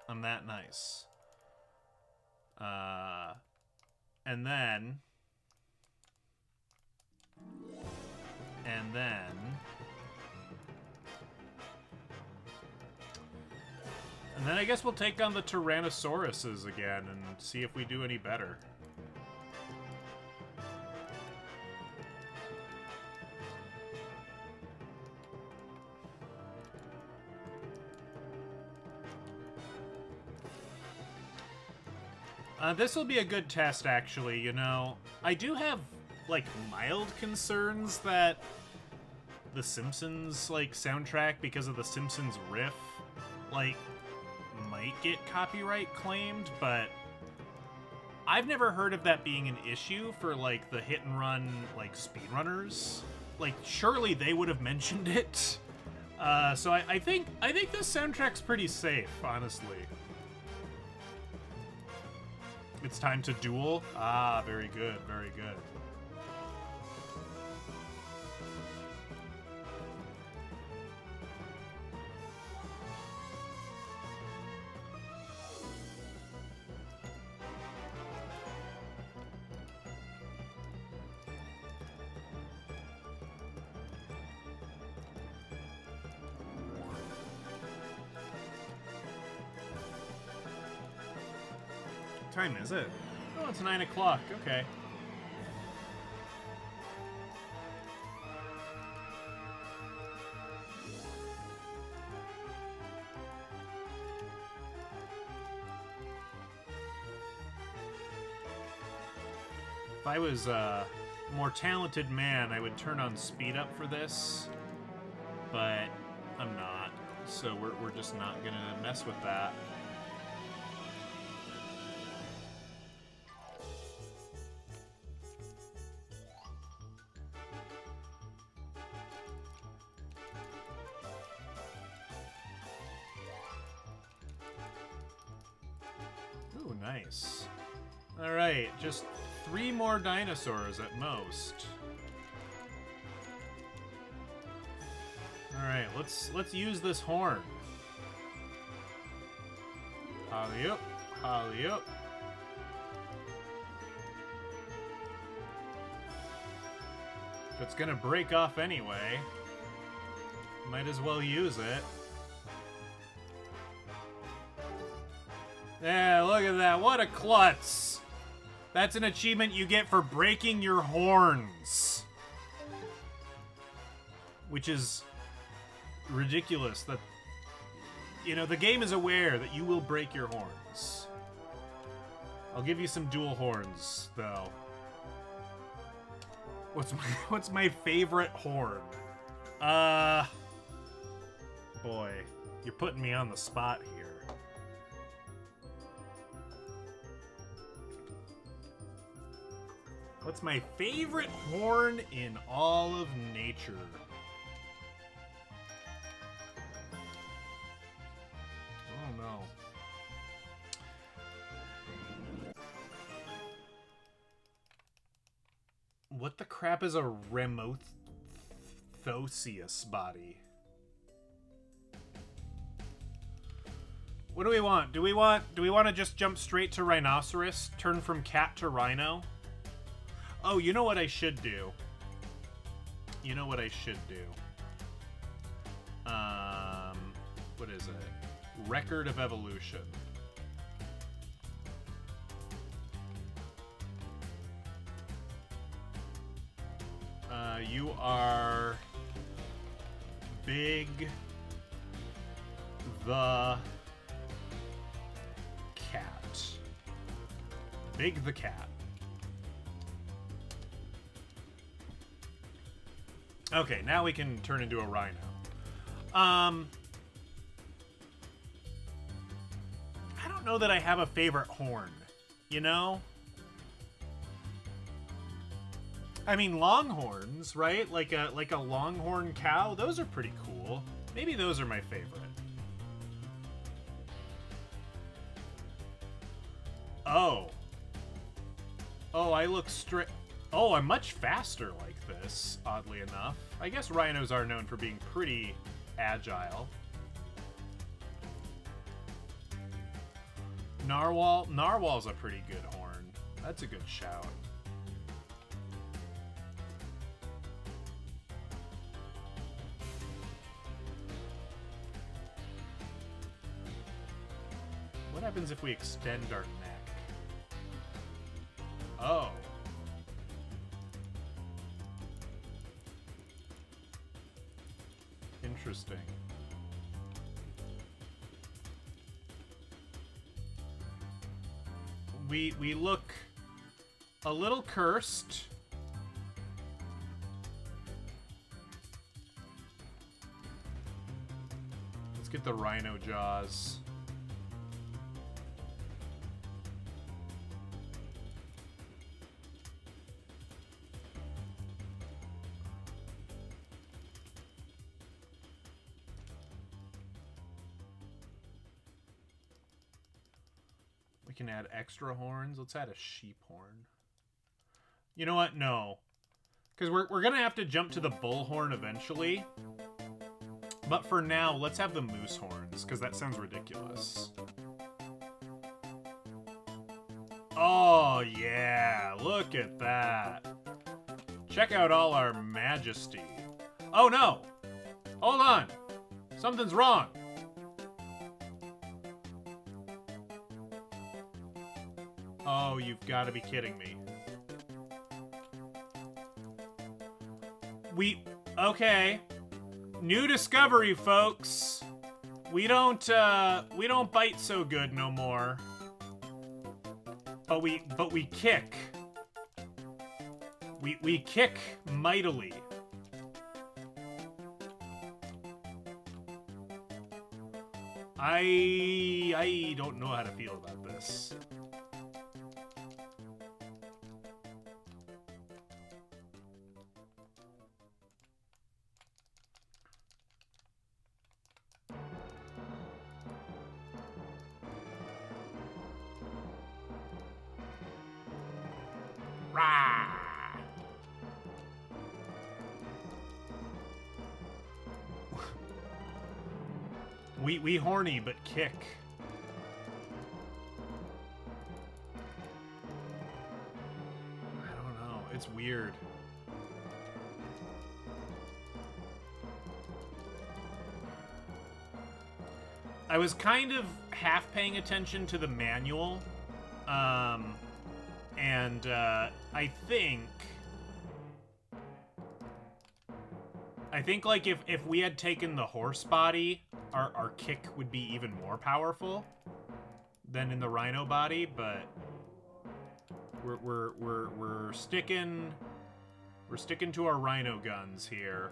I'm that nice. And then... And then I guess we'll take on the Tyrannosauruses again and see if we do any better. This will be a good test, actually, you know. I do have, like, mild concerns that the Simpsons, like, soundtrack, because of the Simpsons riff, like, might get copyright claimed, but I've never heard of that being an issue for, like, the hit-and-run, like, speedrunners. Like, surely they would have mentioned it. So I think this soundtrack's pretty safe, honestly. It's time to duel. Ah, very good, very good. What time is it? Oh, it's 9 o'clock. Okay. If I was a more talented man, I would turn on speed up for this, but I'm not. So we're just not gonna mess with that. Ooh, nice. Alright, just 3 more dinosaurs at most. Alright, let's use this horn. Holly up, holly up. If it's gonna break off anyway, might as well use it. Yeah, look at that. What a klutz. That's an achievement you get for breaking your horns. Which is ridiculous. That, you know, the game is aware that you will break your horns. I'll give you some dual horns, though. What's my favorite horn? Boy, you're putting me on the spot here. What's my favorite horn in all of nature? Oh no. What the crap is a Remothosius body? What do we want? Do we want to just jump straight to rhinoceros? Turn from cat to rhino? Oh, you know what I should do? You know what I should do? What is it? Record of evolution. You are Big the Cat. Big the Cat. Okay, now we can turn into a rhino. I don't know that I have a favorite horn, you know? I mean, longhorns, right? Like a longhorn cow, those are pretty cool. Maybe those are my favorite. Oh. Oh, I look straight... Oh, I'm much faster like this, oddly enough. I guess rhinos are known for being pretty agile. Narwhal? Narwhal's a pretty good horn. That's a good shout. What happens if we extend our neck? Oh. Interesting. We look a little cursed. Let's get the rhino jaws. We can add extra horns. Let's add a sheep horn. You know what? No. Because we're going to have to jump to the bull horn eventually. But for now, let's have the moose horns, because that sounds ridiculous. Oh, yeah. Look at that. Check out all our majesty. Oh, no. Hold on. Something's wrong. Oh, you've got to be kidding me. Okay. New discovery, folks. We don't bite so good no more. But we kick. We kick mightily. I don't know how to feel about this. Rah! We horny but kick. I don't know. It's weird. I was kind of half paying attention to the manual. And I think like if we had taken the horse body, our kick would be even more powerful than in the rhino body, but we're sticking to our rhino guns here.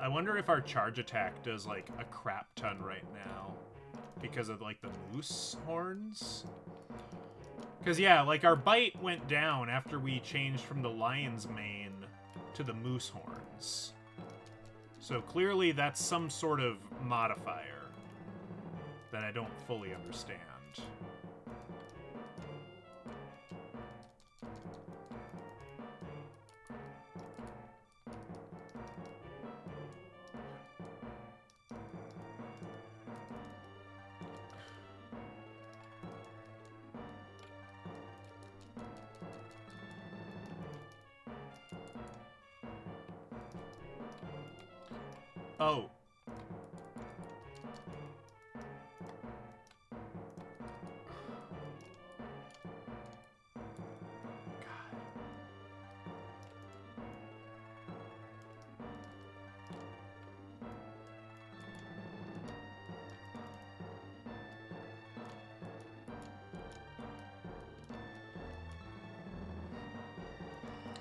I wonder if our charge attack does like a crap ton right now because of like the moose horns. Because yeah, like our bite went down after we changed from the lion's mane to the moose horns. So clearly that's some sort of modifier that I don't fully understand. Oh. God.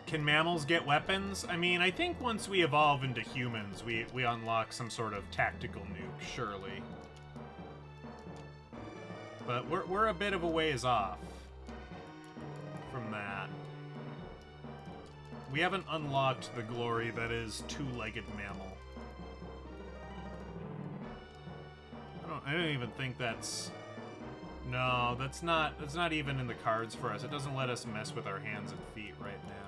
Can mammals get weapons? I mean, I think once we evolve into humans, we unlock some sort of tactical nuke, surely. But we're a bit of a ways off from that. We haven't unlocked the glory that is two-legged mammal. don't even think that's... No, that's not even in the cards for us. It doesn't let us mess with our hands and feet right now.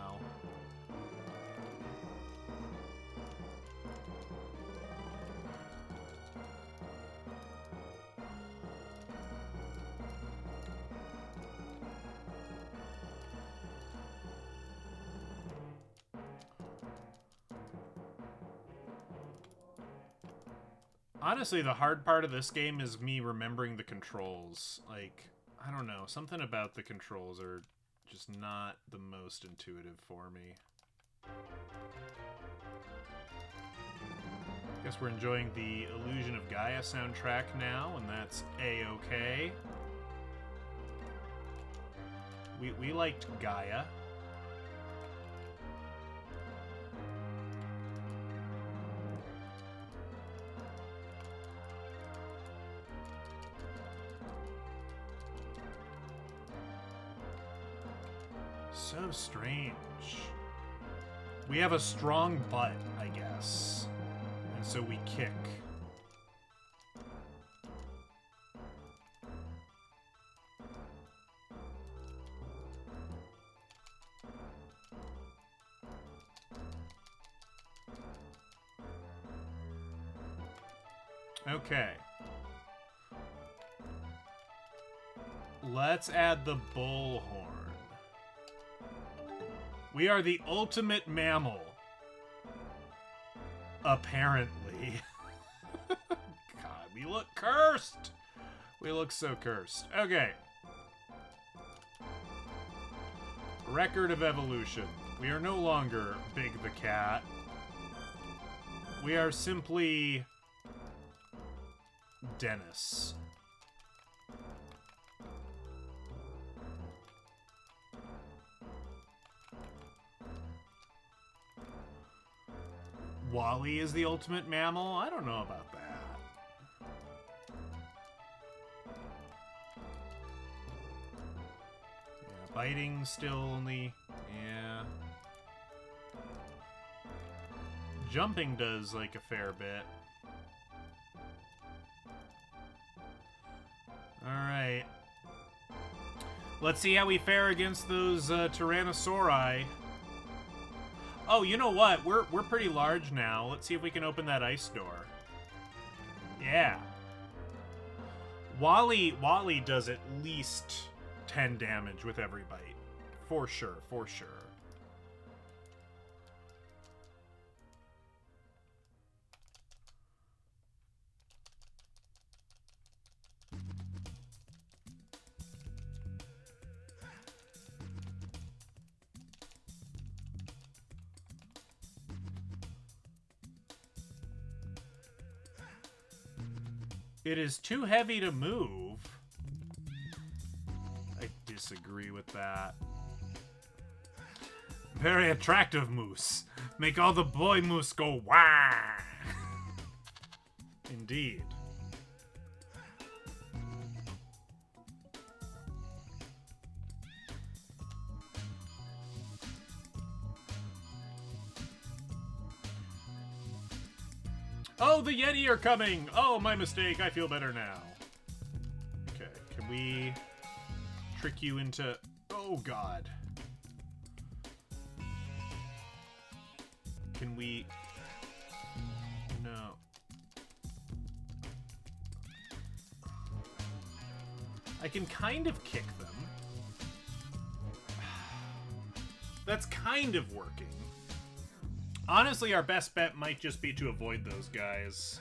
Honestly, the hard part of this game is me remembering the controls. Like, I don't know, something about the controls are just not the most intuitive for me. Guess we're enjoying the Illusion of Gaia soundtrack now, and that's A-okay. We liked Gaia. So strange. We have a strong butt, I guess. And so we kick. Okay. Let's add the bullhorn. We are the ultimate mammal. Apparently. God, we look cursed. We look so cursed. Okay. Record of evolution. We are no longer Big the Cat. We are simply Dennis. Wally is the ultimate mammal? I don't know about that. Yeah, biting still only... Yeah. Jumping does, like, a fair bit. Alright. Let's see how we fare against those Tyrannosauri. Oh, you know what? We're pretty large now. Let's see if we can open that ice door. Yeah. Wally does at least 10 damage with every bite. For sure, for sure. It is too heavy to move. I disagree with that. Very attractive moose. Make all the boy moose go wah. Indeed. Oh, the Yeti are coming! Oh, my mistake. I feel better now. Okay, can we trick you into... Oh, God. Can we... No. I can kind of kick them. That's kind of working. Honestly, our best bet might just be to avoid those guys.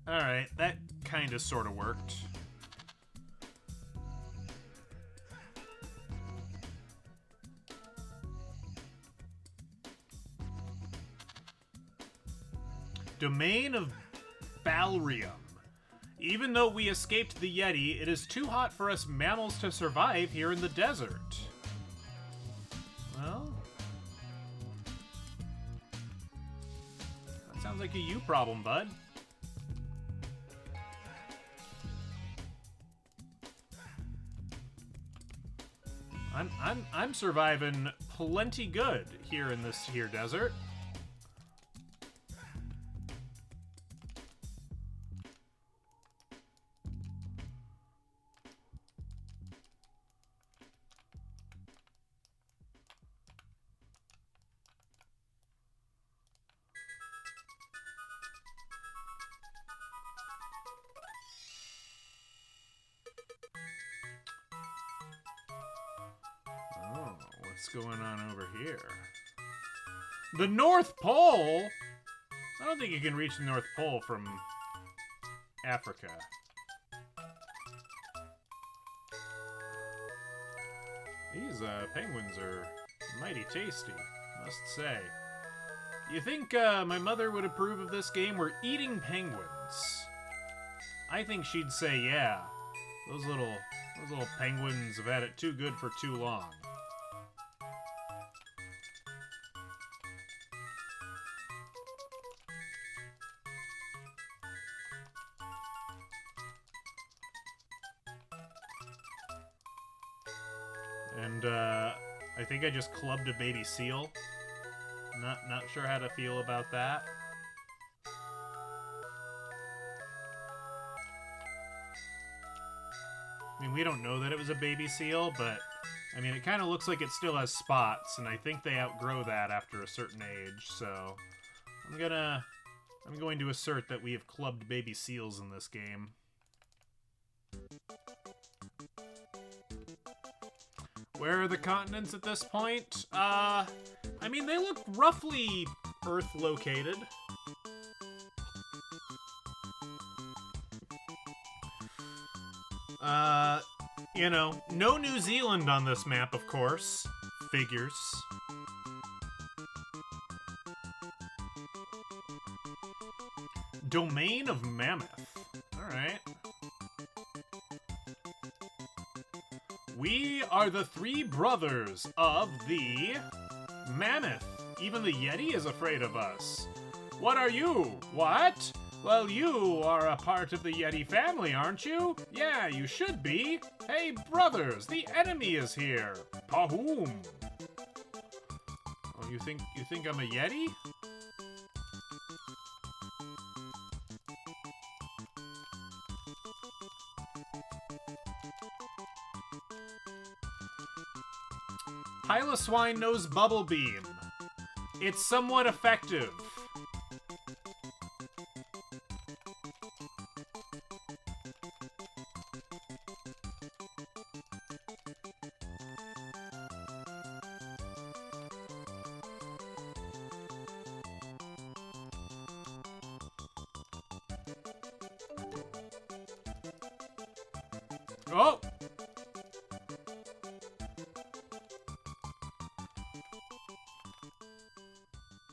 Alright, that kind of sort of worked. Domain of Balrium. Even though we escaped the Yeti, it is too hot for us mammals to survive here in the desert. Well, that sounds like a you problem, bud. I'm surviving plenty good here in this here desert. What's going on over here? The North Pole? I don't think you can reach the North Pole from Africa. These penguins are mighty tasty, must say. You think my mother would approve of this game? We're eating penguins. I think she'd say yeah. Those little penguins have had it too good for too long. And I think I just clubbed a baby seal. Not sure how to feel about that. I mean, we don't know that it was a baby seal, but I mean, it kind of looks like it still has spots, and I think they outgrow that after a certain age. So I'm going to assert that we have clubbed baby seals in this game. Where are the continents at this point? I mean, they look roughly Earth-located. You know, no New Zealand on this map, of course. Figures. Domain of Mammoth. Alright. We are the three brothers of the Mammoth. Even the Yeti is afraid of us. What are you? What? Well, you are a part of the Yeti family, aren't you? Yeah, you should be. Hey, brothers, the enemy is here. Pahum. Oh, you think I'm a Yeti? Piloswine knows Bubble Beam. It's somewhat effective. Oh!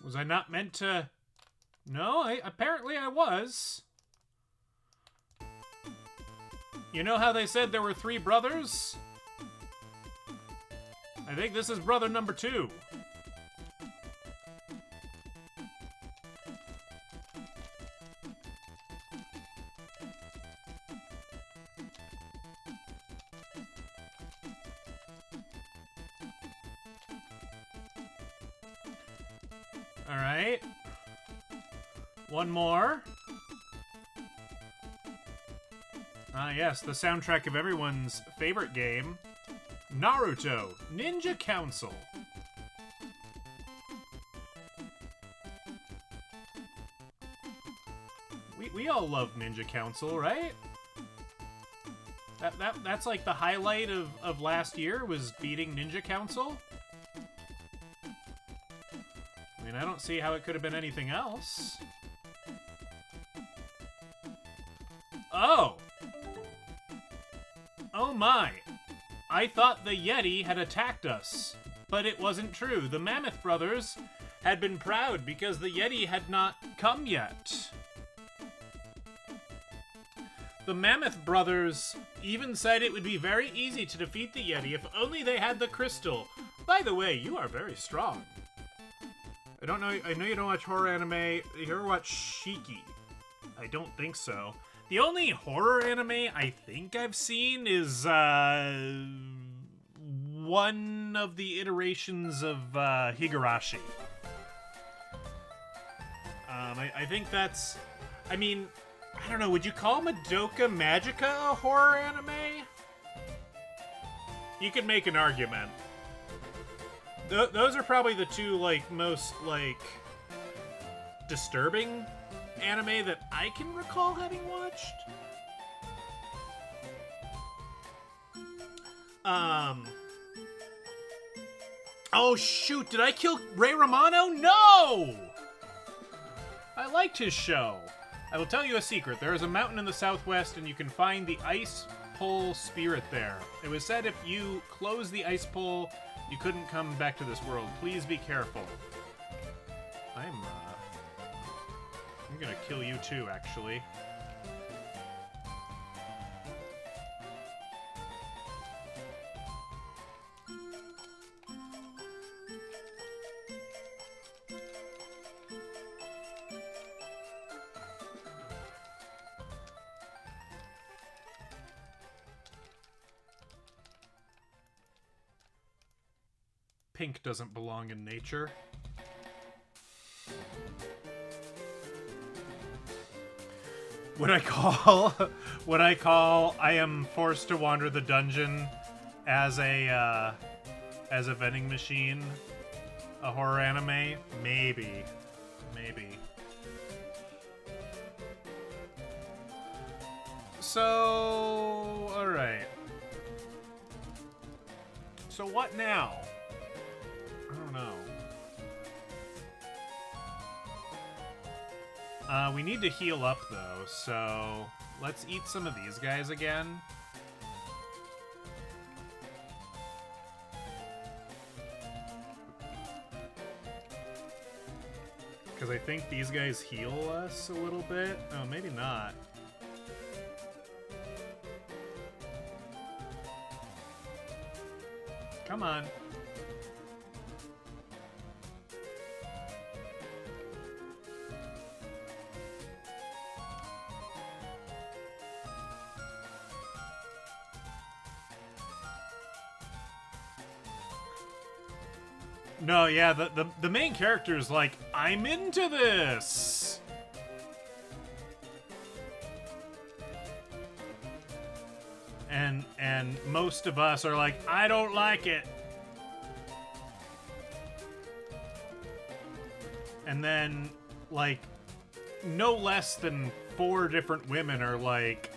Was I not meant to? No, apparently I was. You know how they said there were three brothers? I think this is brother number 2. Alright. One more. Ah, yes, the soundtrack of everyone's favorite game, Naruto Ninja Council. We all love Ninja Council, right? That's like the highlight of last year, was beating Ninja Council. I mean, I don't see how it could have been anything else. Oh! Oh my! I thought the Yeti had attacked us. But it wasn't true. The Mammoth brothers had been proud because the Yeti had not come yet. The Mammoth brothers even said it would be very easy to defeat the Yeti if only they had the crystal. By the way, you are very strong. I know you don't watch horror anime. You ever watch Shiki? I don't think so. The only horror anime I think I've seen is one of the iterations of Higurashi. I think that's... I mean, I don't know, would you call Madoka Magica a horror anime? You could make an argument. Those are probably the two, like, most, like, disturbing anime that I can recall having watched. Oh, shoot, did I kill Ray Romano? No! I liked his show. I will tell you a secret. There is a mountain in the southwest, and you can find the ice pole spirit there. It was said if you close the ice pole, you couldn't come back to this world. Please be careful. I'm gonna kill you too, actually. Pink doesn't belong in nature. What I call I am forced to wander the dungeon as a vending machine, a horror anime? Maybe. So, alright. So what now? I don't know. We need to heal up, though, so let's eat some of these guys again. Because I think these guys heal us a little bit. Oh, maybe not. Come on. No, yeah, the main character is like, I'm into this! And most of us are like, I don't like it. And then, like, no less than 4 different women are like,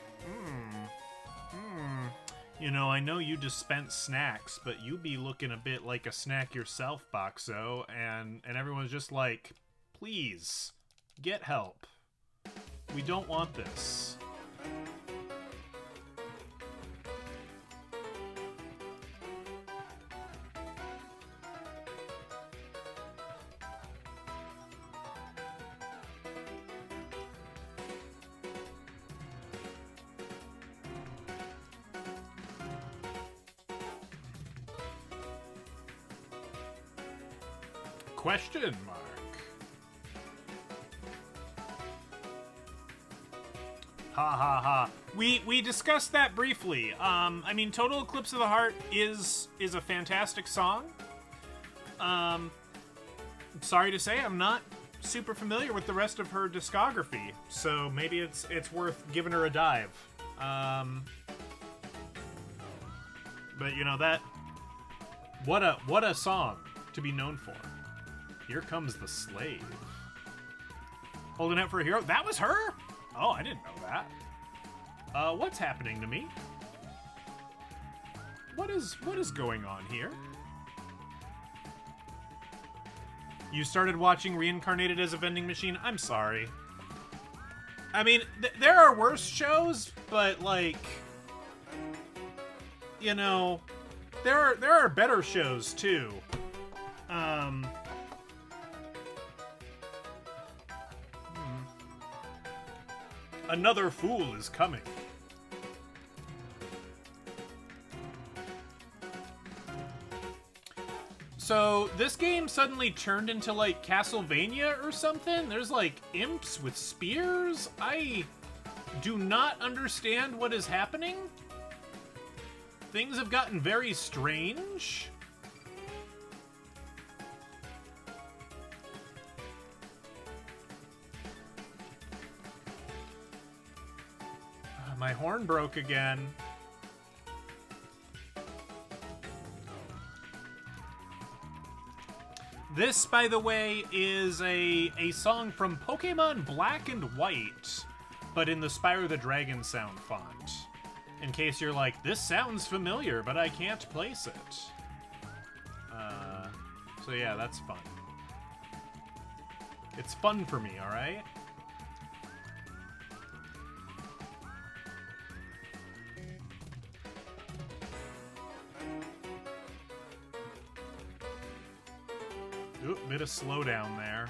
you know, I know you dispense snacks, but you be looking a bit like a snack yourself, Boxo. And everyone's just like, please, get help. We don't want this. Question mark. Ha ha ha. We discussed that briefly. I mean, Total Eclipse of the Heart is a fantastic song. Sorry to say, I'm not super familiar with the rest of her discography, so maybe it's worth giving her a dive. But you know that. What a song to be known for. Here comes the slave. Holding out for a hero. That was her? Oh, I didn't know that. What's happening to me? What is going on here? You started watching Reincarnated as a Vending Machine? I'm sorry. I mean, there are worse shows, but like, you know, there are better shows too. Another fool is coming. So this game suddenly turned into like Castlevania or something? There's like imps with spears? I do not understand what is happening. Things have gotten very strange. My horn broke again. This, by the way, is a song from Pokemon Black and White, but in the Spyro the Dragon sound font. In case you're like, this sounds familiar, but I can't place it. So yeah, that's fun. It's fun for me, alright? Ooh, bit of slowdown there.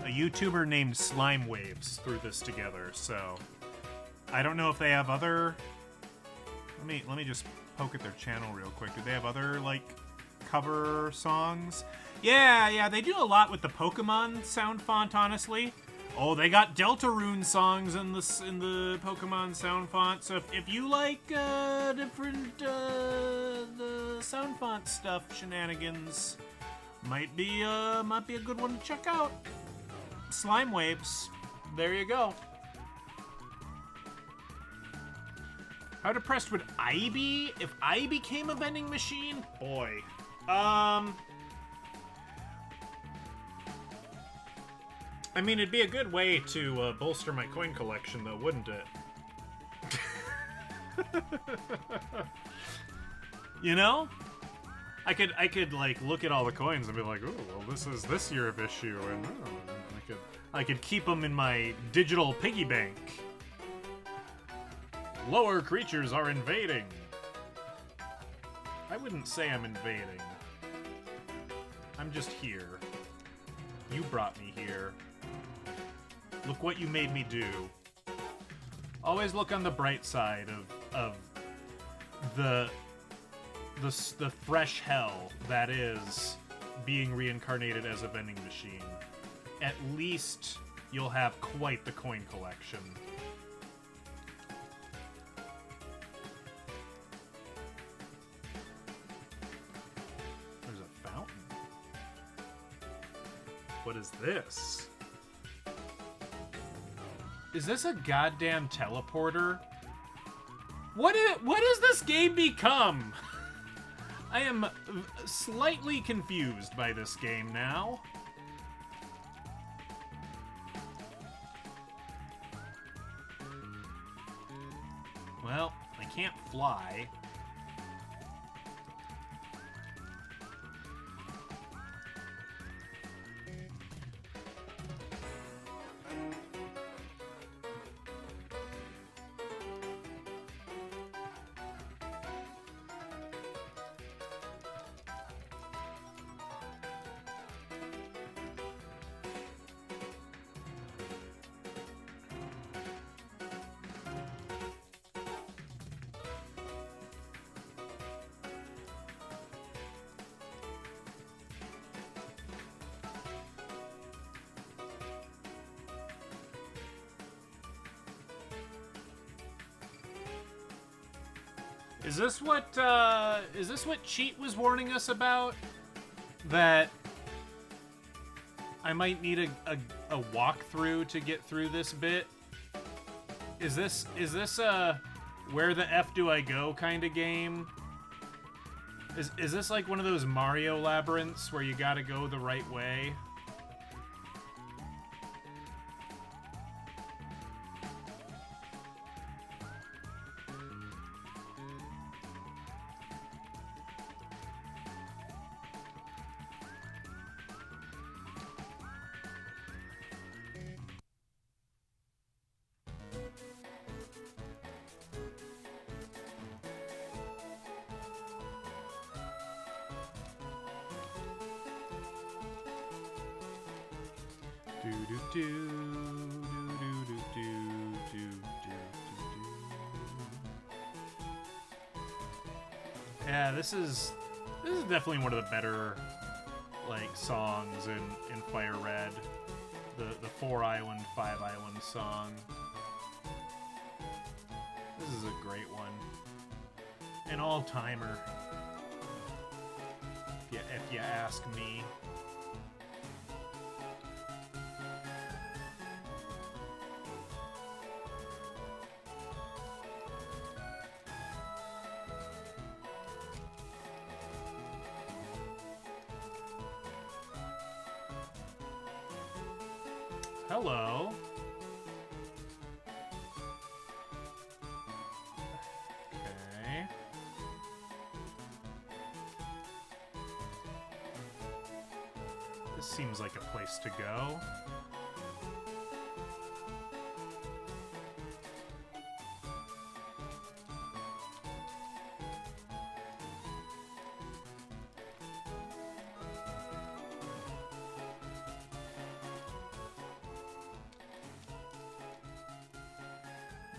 A YouTuber named Slime Waves threw this together, so I don't know if they have other. Let me just poke at their channel real quick. Do they have other like cover songs? Yeah, they do a lot with the Pokemon sound font, honestly. Oh, they got Deltarune songs in the Pokemon sound font. So if you like different the sound font stuff shenanigans, might be a good one to check out. Slime Waves. There you go. How depressed would I be if I became a vending machine? Boy. I mean, it'd be a good way to bolster my coin collection, though, wouldn't it? You know? I could like look at all the coins and be like, "Ooh, well, this is this year of issue," and I could keep them in my digital piggy bank. Lower creatures are invading. I wouldn't say I'm invading. I'm just here. You brought me here. Look what you made me do. Always look on the bright side of the fresh hell that is being reincarnated as a vending machine. At least you'll have quite the coin collection. There's a fountain. What is this? Is this a goddamn teleporter? What has this game become? I am slightly confused by this game now. Well, I can't fly. Is this what Cheat was warning us about? That I might need a walkthrough to get through this bit? Is this a where the F do I go kind of game? Is this like one of those Mario labyrinths where you gotta go the right way? Do do do do do do do do do. Yeah, this is definitely one of the better like songs in Fire Red. The 4 Island, 5 Island song. This is a great one. An all-timer. If you ask me. Hello. Okay. This seems like a place to go.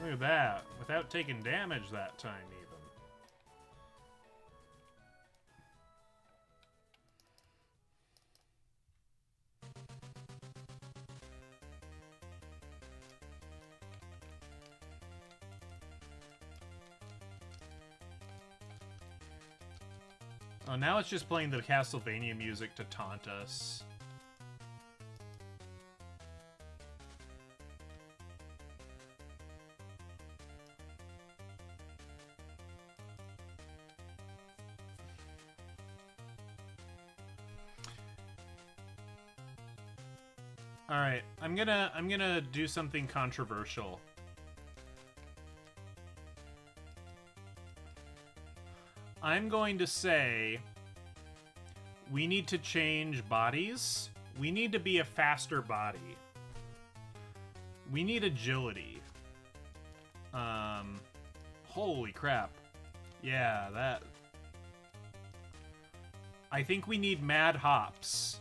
Look at that, without taking damage that time even. Oh, now it's just playing the Castlevania music to taunt us. All right, I'm gonna do something controversial. I'm going to say we need to change bodies. We need to be a faster body. We need agility. Holy crap. Yeah, that. I think we need mad hops.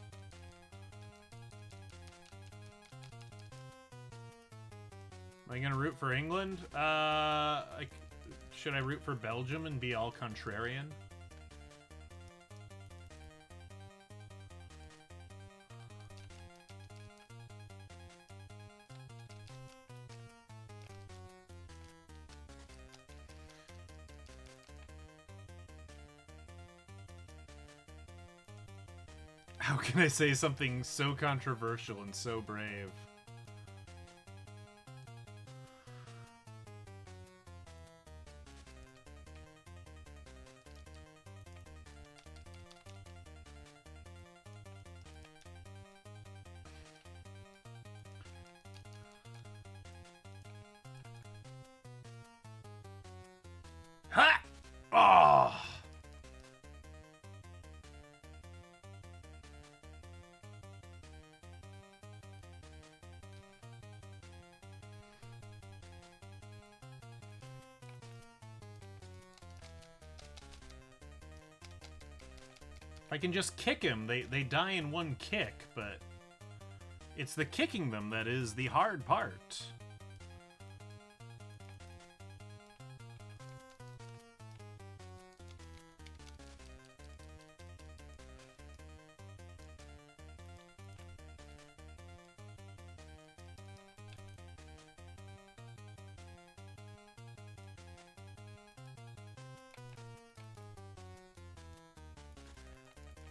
Am I gonna root for England? Should I root for Belgium and be all contrarian? How can I say something so controversial and so brave? Ha! Oh! I can just kick him. They die in one kick, but it's the kicking them that is the hard part.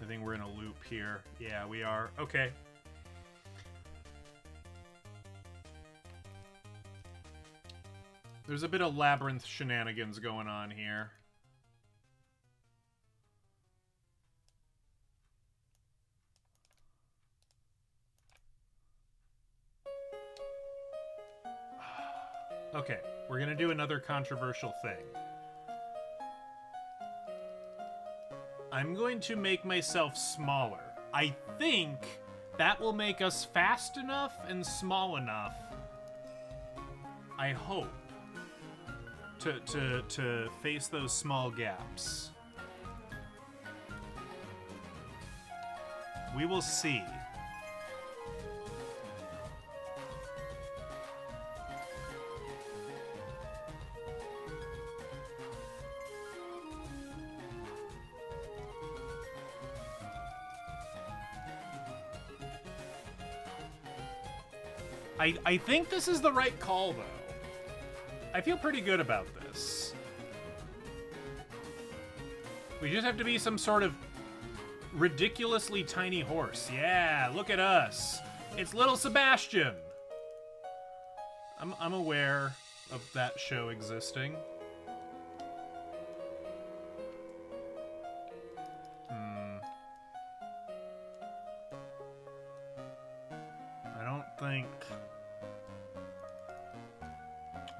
I think we're in a loop here. Yeah, we are. Okay. There's a bit of labyrinth shenanigans going on here. Okay, we're gonna do another controversial thing. I'm going to make myself smaller. I think that will make us fast enough and small enough, I hope, to face those small gaps. We will see. I think this is the right call, though. I feel pretty good about this. We just have to be some sort of ridiculously tiny horse. Yeah, look at us. It's little Sebastian. I'm aware of that show existing. I don't think...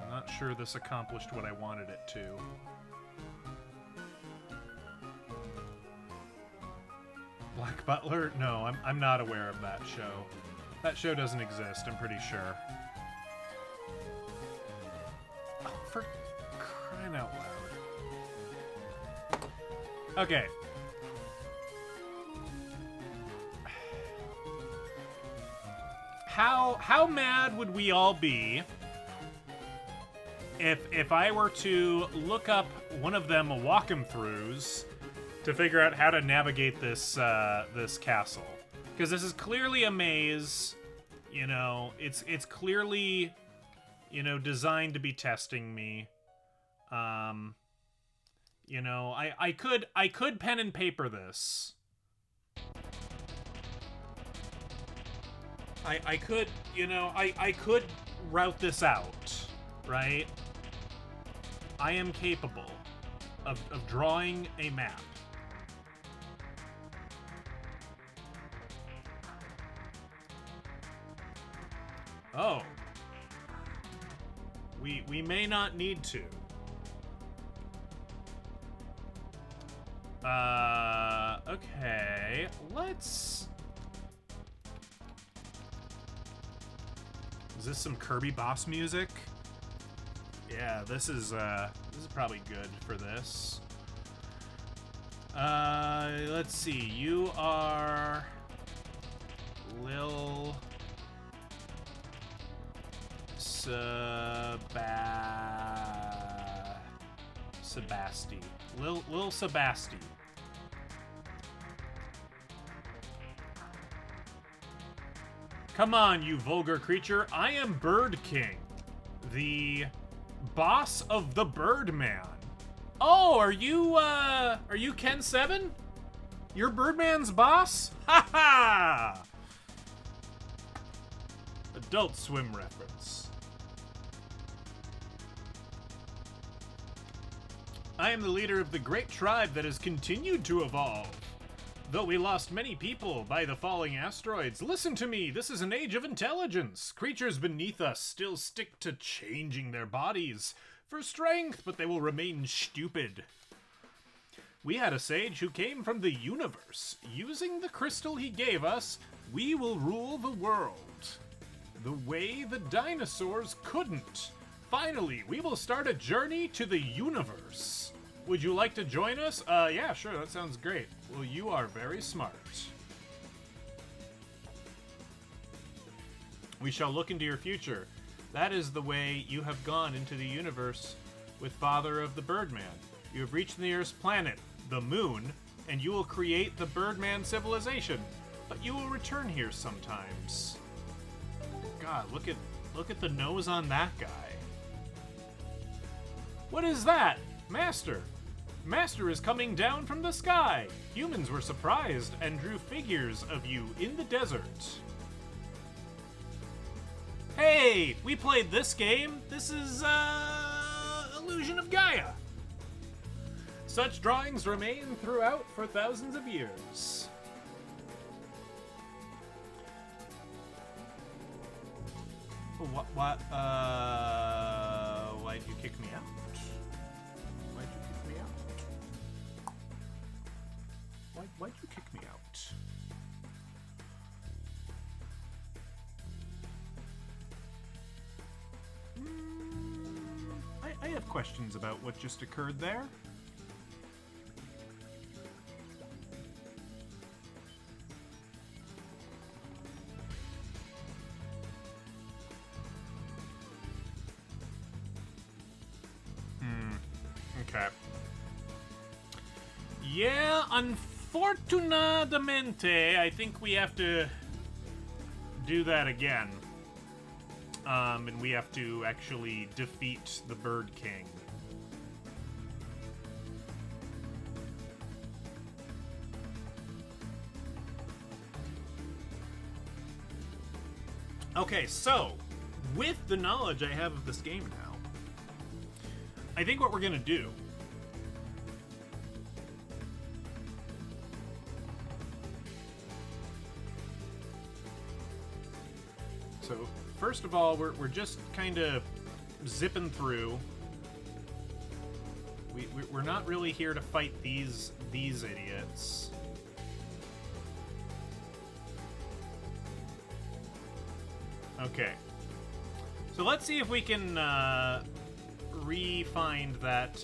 I'm not sure this accomplished what I wanted it to. Black Butler? No, I'm not aware of that show. That show doesn't exist, I'm pretty sure. Oh, for crying out loud. Okay. How mad would we all be if I were to look up one of them walk-em-throughs to figure out how to navigate this this castle? Because this is clearly a maze, you know. It's clearly, you know, designed to be testing me. You know, I could pen and paper this. I could, you know, I could route this out, right? I am capable of drawing a map. Oh. We may not need to. Okay. Let's... Is this some Kirby Boss music? Yeah, this is probably good for this. Let's see. You are Lil Sebasti. Lil Sebasti. Come on, you vulgar creature. I am Bird King, the boss of the Birdman. Oh, are you Ken 7? You're Birdman's boss? Ha ha! Adult Swim reference. I am the leader of the great tribe that has continued to evolve. Though we lost many people by the falling asteroids, listen to me, this is an age of intelligence. Creatures beneath us still stick to changing their bodies for strength, but they will remain stupid. We had a sage who came from the universe. Using the crystal he gave us, we will rule the world. The way the dinosaurs couldn't. Finally, we will start a journey to the universe. Would you like to join us? Yeah, sure, that sounds great. Well, you are very smart. We shall look into your future. That is the way you have gone into the universe with Father of the Birdman. You have reached the nearest planet, the moon, and you will create the Birdman civilization. But you will return here sometimes. God, look at the nose on that guy. What is that? Master! Master is coming down from the sky! Humans were surprised and drew figures of you in the desert. Hey! We played this game! This is, Illusion of Gaia! Such drawings remain throughout for thousands of years. What, why'd you kick me out? Why'd you kick me out? Why'd you kick me out? I have questions about what just occurred there. Okay. Yeah, unfortunadamente, I think we have to do that again. and we have to actually defeat the Bird King. Okay, so, with the knowledge I have of this game now, I think what we're gonna do so first of all, we're just kind of zipping through. We're not really here to fight these idiots. Okay. So let's see if we can re-find that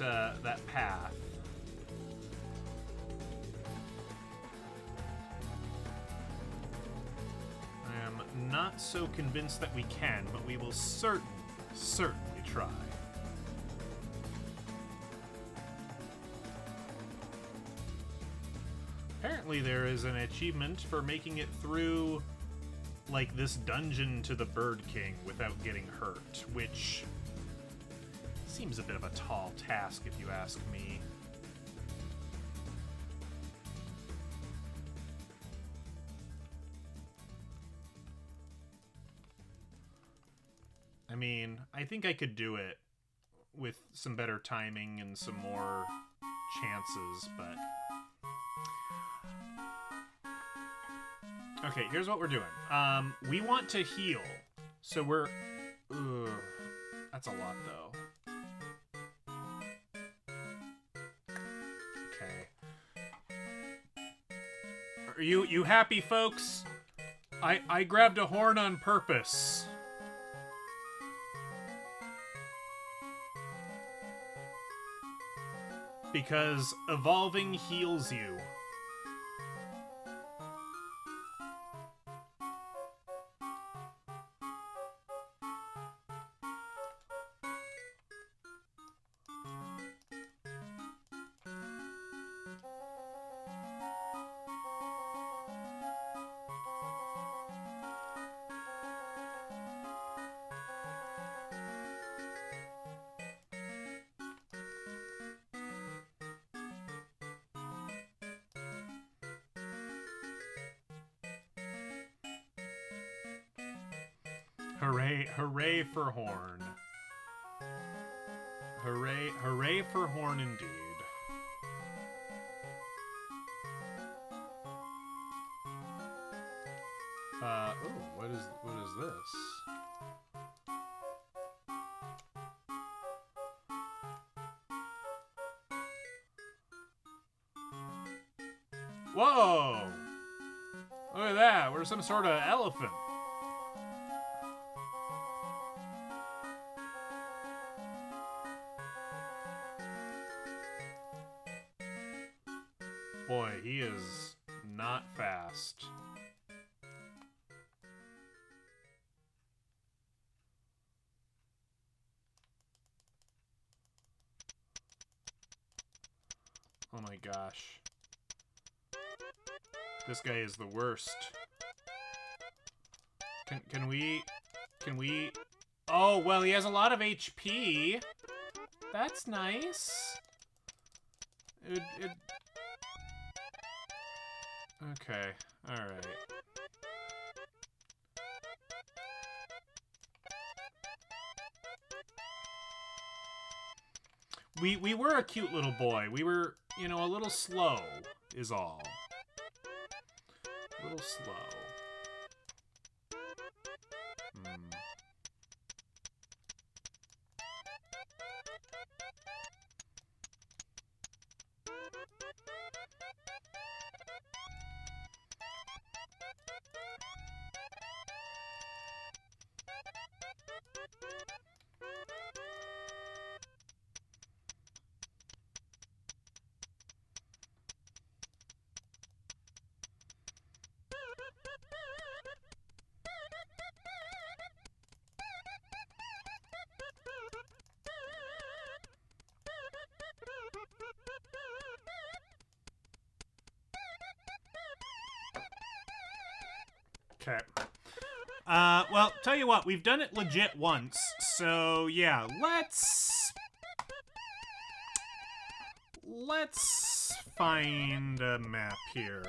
that path. I am not so convinced that we can, but we will certainly try. Apparently there is an achievement for making it through, like, this dungeon to the Bird King without getting hurt, which seems a bit of a tall task if you ask me. I mean, I think I could do it with some better timing and some more chances, but... Okay, here's what we're doing. We want to heal. So we're... Ugh, that's a lot, though. Okay. Are you happy, folks? I grabbed a horn on purpose. Because evolving heals you. Hooray, hooray for Horn. Hooray, hooray for Horn indeed. Oh, what is this? Whoa! Look at that, we're some sort of elephant. Boy, he is not fast. Oh my gosh. This guy is the worst. Can we... Oh, well, he has a lot of HP. That's nice. Okay, alright. We were a cute little boy. We were, you know, a little slow, is all. A little slow. Okay. Well, tell you what, we've done it legit once, so yeah, let's find a map here.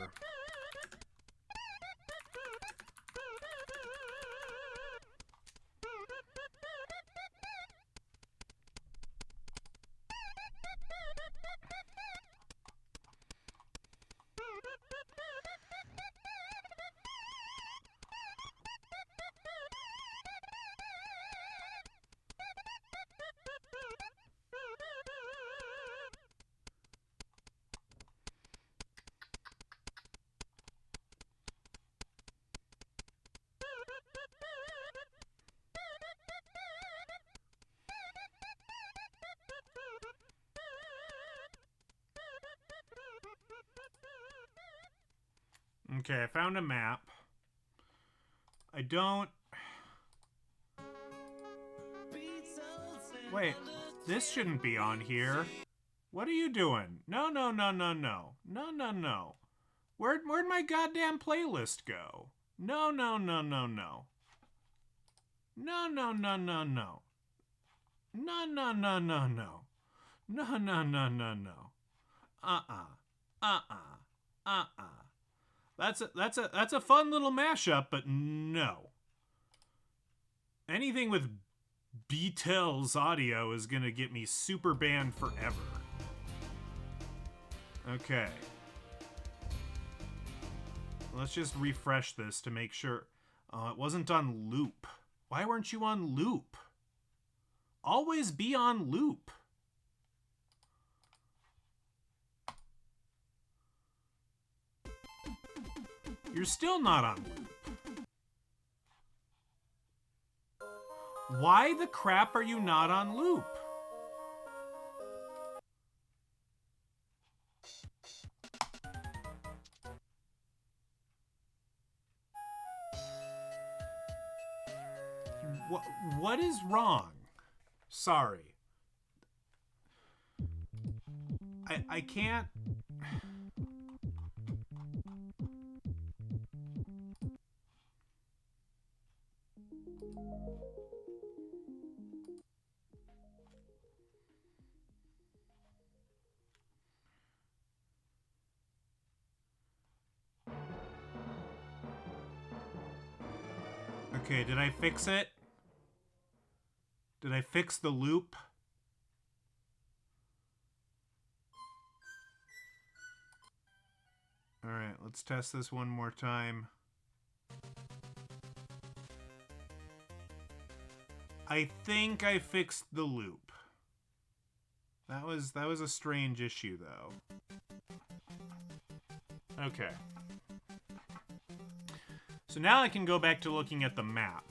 Okay, I found a map. I don't... Wait, this shouldn't be on here. What are you doing? No, no, no, no, no. No, no, no. Where'd my goddamn playlist go? No, no, no, no, no. No, no, no, no, no. No, no, no, no, no. No, no, no, no, no. Uh-uh. That's a fun little mashup, but no. Anything with Beatles audio is gonna get me super banned forever. Okay. Let's just refresh this to make sure. It wasn't on loop. Why weren't you on loop? Always be on loop. You're still not on loop. Why the crap are you not on loop? What is wrong? Sorry. I can't... Okay, did I fix it? Did I fix the loop? Alright, let's test this one more time. I think I fixed the loop. That was a strange issue, though. Okay. So now I can go back to looking at the map.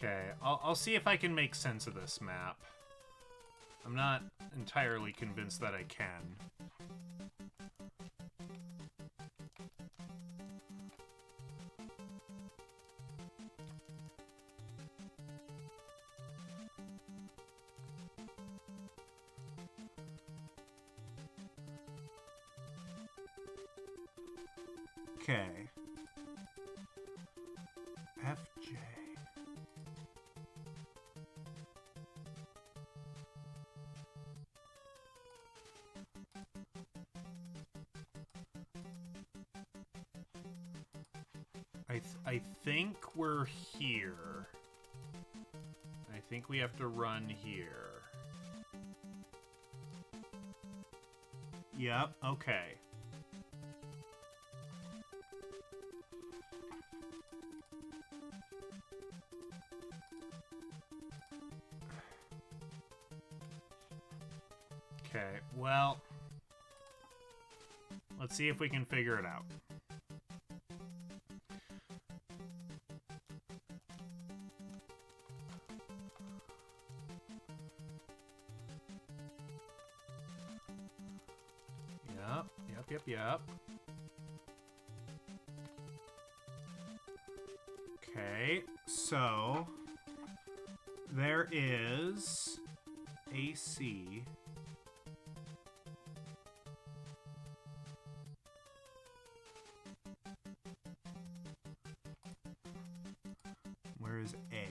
Okay, I'll see if I can make sense of this map. I'm not entirely convinced that I can. Okay. FJ. I think we're here. I think we have to run here. Yep, okay. Okay, well, let's see if we can figure it out. Yep. Okay, so there is AC. Where is A?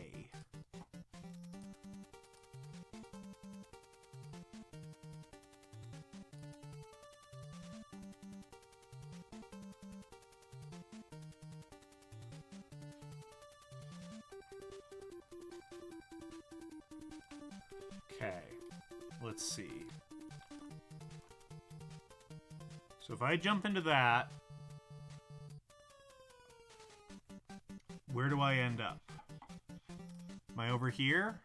Okay, let's see. So if I jump into that, where do I end up? Am I over here?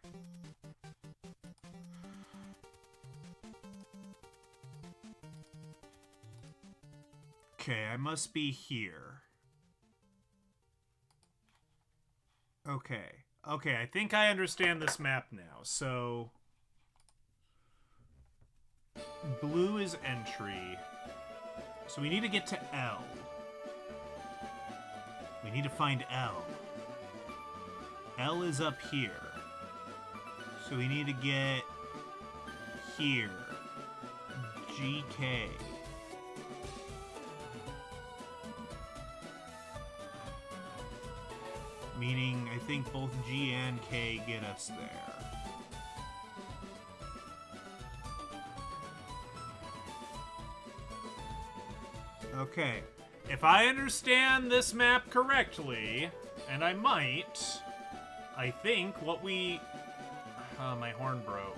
Okay, I must be here. Okay. Okay, I think I understand this map now. So blue is entry. So we need to get to L. We need to find L. L is up here. So we need to get here. GK. Meaning, I think both G and K get us there. Okay. If I understand this map correctly, and I might, I think what we... Oh, my horn broke.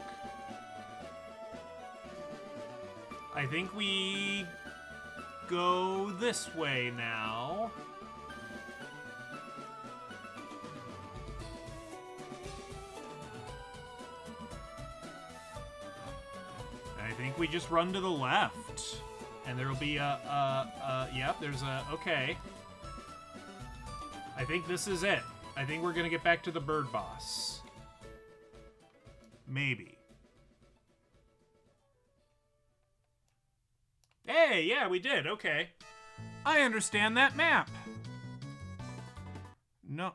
I think we go this way now. I think we just run to the left. And there'll be yep, there's a, okay. I think this is it. I think we're gonna get back to the bird boss. Maybe. Hey, yeah, we did, okay. I understand that map. No.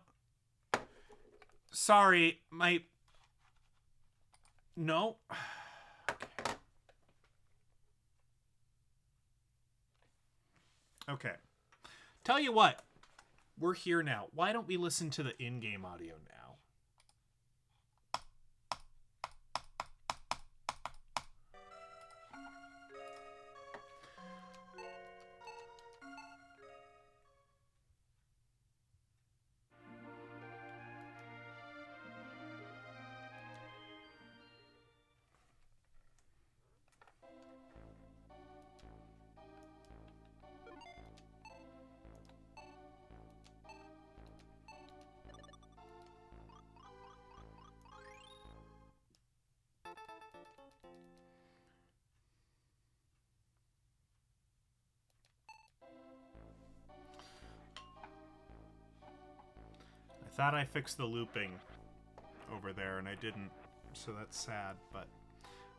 Sorry, my... No. Okay. Tell you what. We're here now. Why don't we listen to the in-game audio now? I thought I fixed the looping over there, and I didn't, so that's sad, but...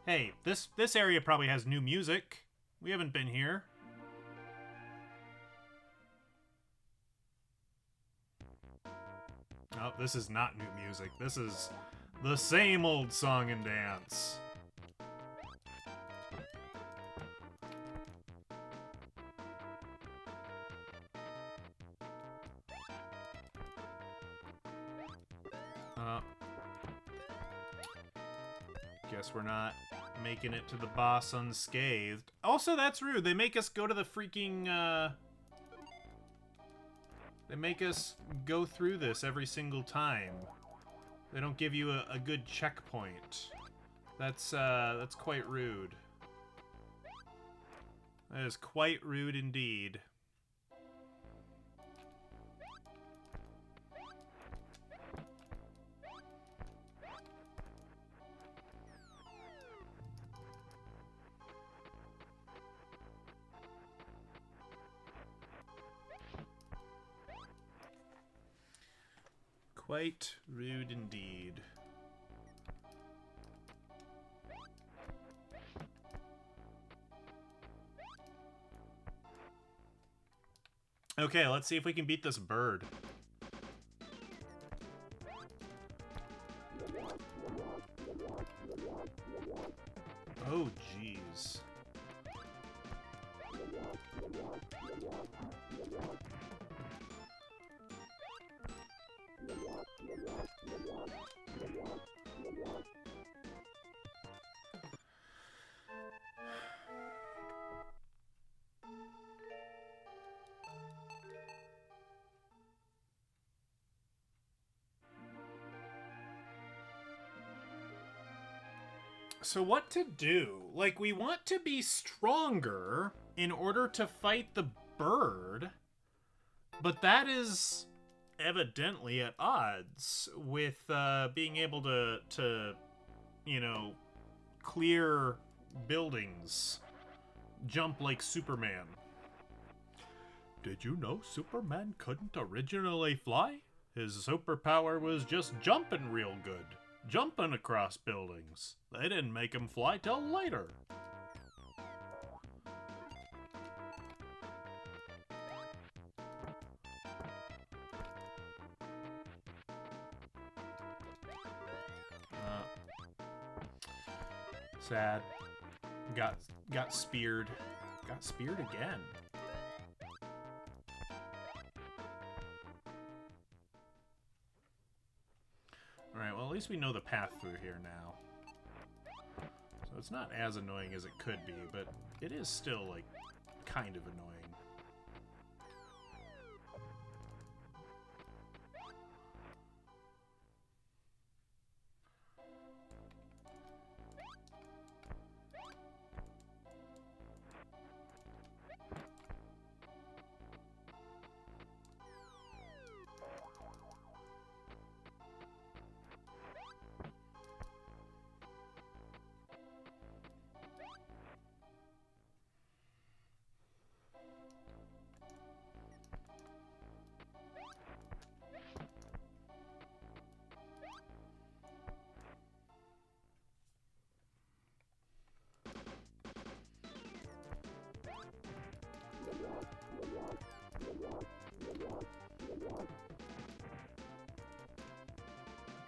Hey, this area probably has new music. We haven't been here. Oh, this is not new music. This is the same old song and dance. Guess we're not making it to the boss unscathed. Also, that's rude. They make us go to the freaking, They make us go through this every single time. They don't give you a good checkpoint. That's quite rude. That is quite rude indeed. Quite rude indeed. Okay, let's see if we can beat this bird. Oh, jeez. So what to do? Like, we want to be stronger in order to fight the bird, but that is evidently at odds with being able to, you know, clear buildings, jump like Superman. Did you know Superman couldn't originally fly? His superpower was just jumping real good. Jumping across buildings. They didn't make him fly till later. Sad. Got speared. Got speared again. Alright, well at least we know the path through here now. So it's not as annoying as it could be, but it is still, like, kind of annoying.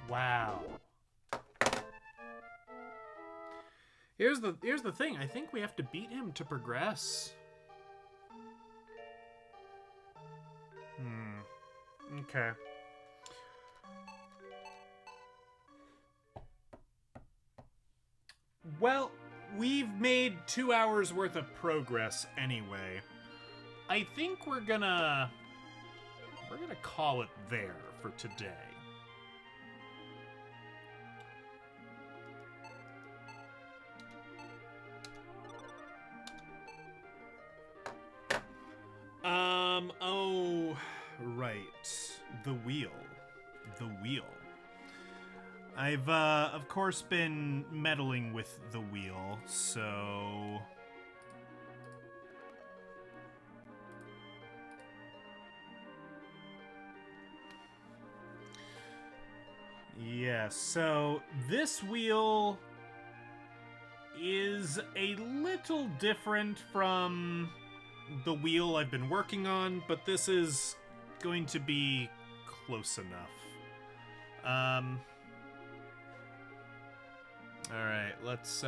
Wow. Here's the thing. I think we have to beat him to progress. Okay. Well, we've made 2 hours worth of progress anyway. I think we're gonna call it there for today. Oh, right. The wheel. The wheel. I've, of course, been meddling with the wheel, so... Yeah, so this wheel is a little different from the wheel I've been working on, but this is going to be close enough. Alright, let's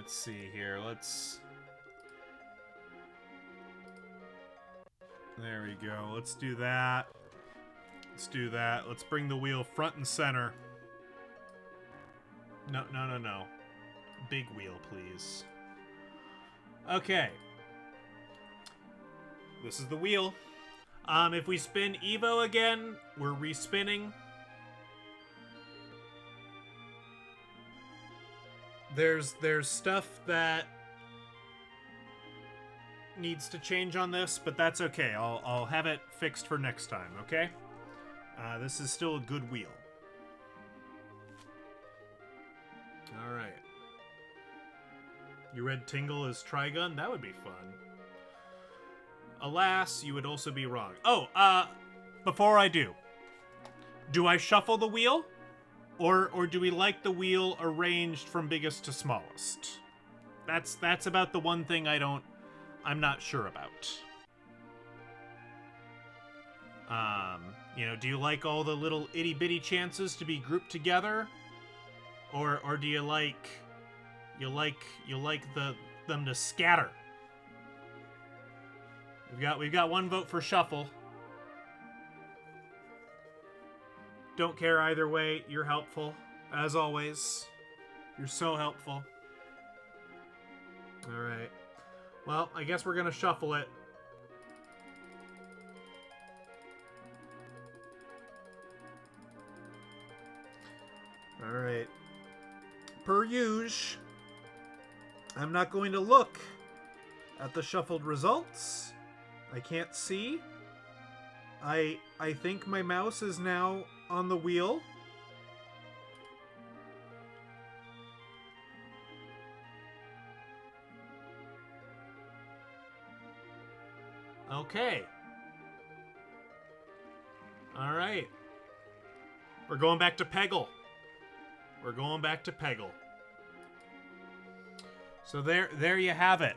see here. There we go. Let's do that. Let's bring the wheel front and center. No. Big wheel, please. Okay. This is the wheel. If we spin E.V.O again, we're respinning. There's stuff that needs to change on this, but that's okay. I'll have it fixed for next time, okay? This is still a good wheel. Alright. You read Tingle as Trigun? That would be fun. Alas, you would also be wrong. Oh, before I do I shuffle the wheel? Or do we like the wheel arranged from biggest to smallest? That's about the one thing I'm not sure about. You know, do you like all the little itty bitty chances to be grouped together, or do you like them to scatter? We've got one vote for shuffle. Don't care either way. You're helpful as always. You're so helpful. All right. Well, I guess we're gonna shuffle it. All right. Per usual, I'm not going to look at the shuffled results. I can't see. I think my mouse is now on the wheel. Okay. All right. We're going back to Peggle. We're going back to Peggle. So there you have it.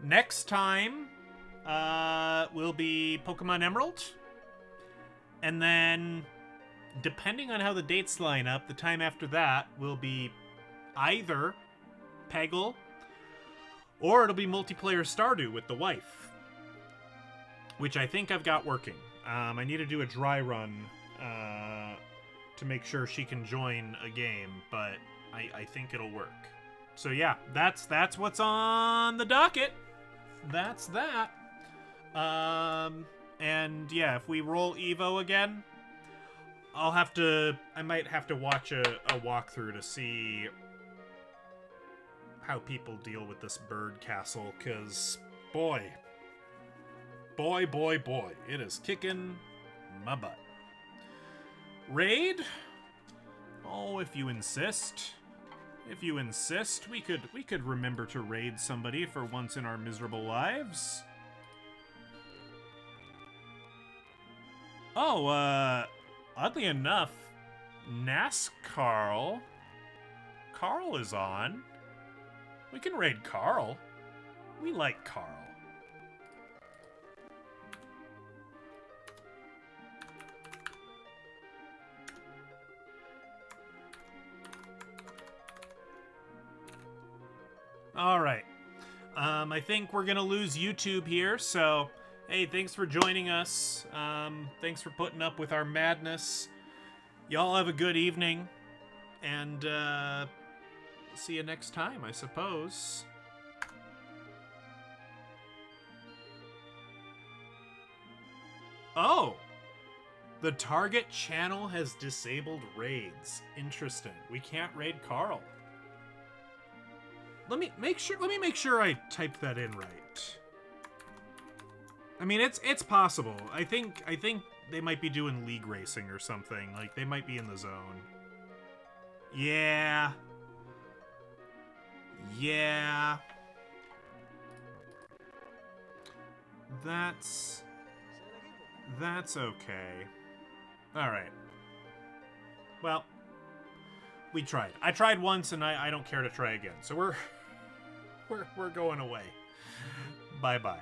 Next time will be Pokemon Emerald. And then, depending on how the dates line up, the time after that will be either Peggle or it'll be multiplayer Stardew with the wife, which I think I've got working. I need to do a dry run to make sure she can join a game, but I think it'll work. So yeah, that's what's on the docket. That's that. And yeah, if we roll E.V.O again, I might have to watch a walkthrough to see how people deal with this bird castle, because boy, it is kicking my butt. Raid? Oh, if you insist. If you insist, we could remember to raid somebody for once in our miserable lives. Oh, oddly enough, NASCAR. Carl is on. We can raid Carl. We like Carl. All right. I think we're gonna lose YouTube here, so hey, thanks for joining us. Thanks for putting up with our madness. Y'all have a good evening, and see you next time, I suppose. Oh! The target channel has disabled raids. Interesting. We can't raid Carl. Let me make sure I typed that in right. I mean, it's possible. I think they might be doing league racing or something. Like, they might be in the zone. Yeah. Yeah. That's okay. All right. Well, we tried. I tried once, and I don't care to try again. So we're going away. Bye-bye.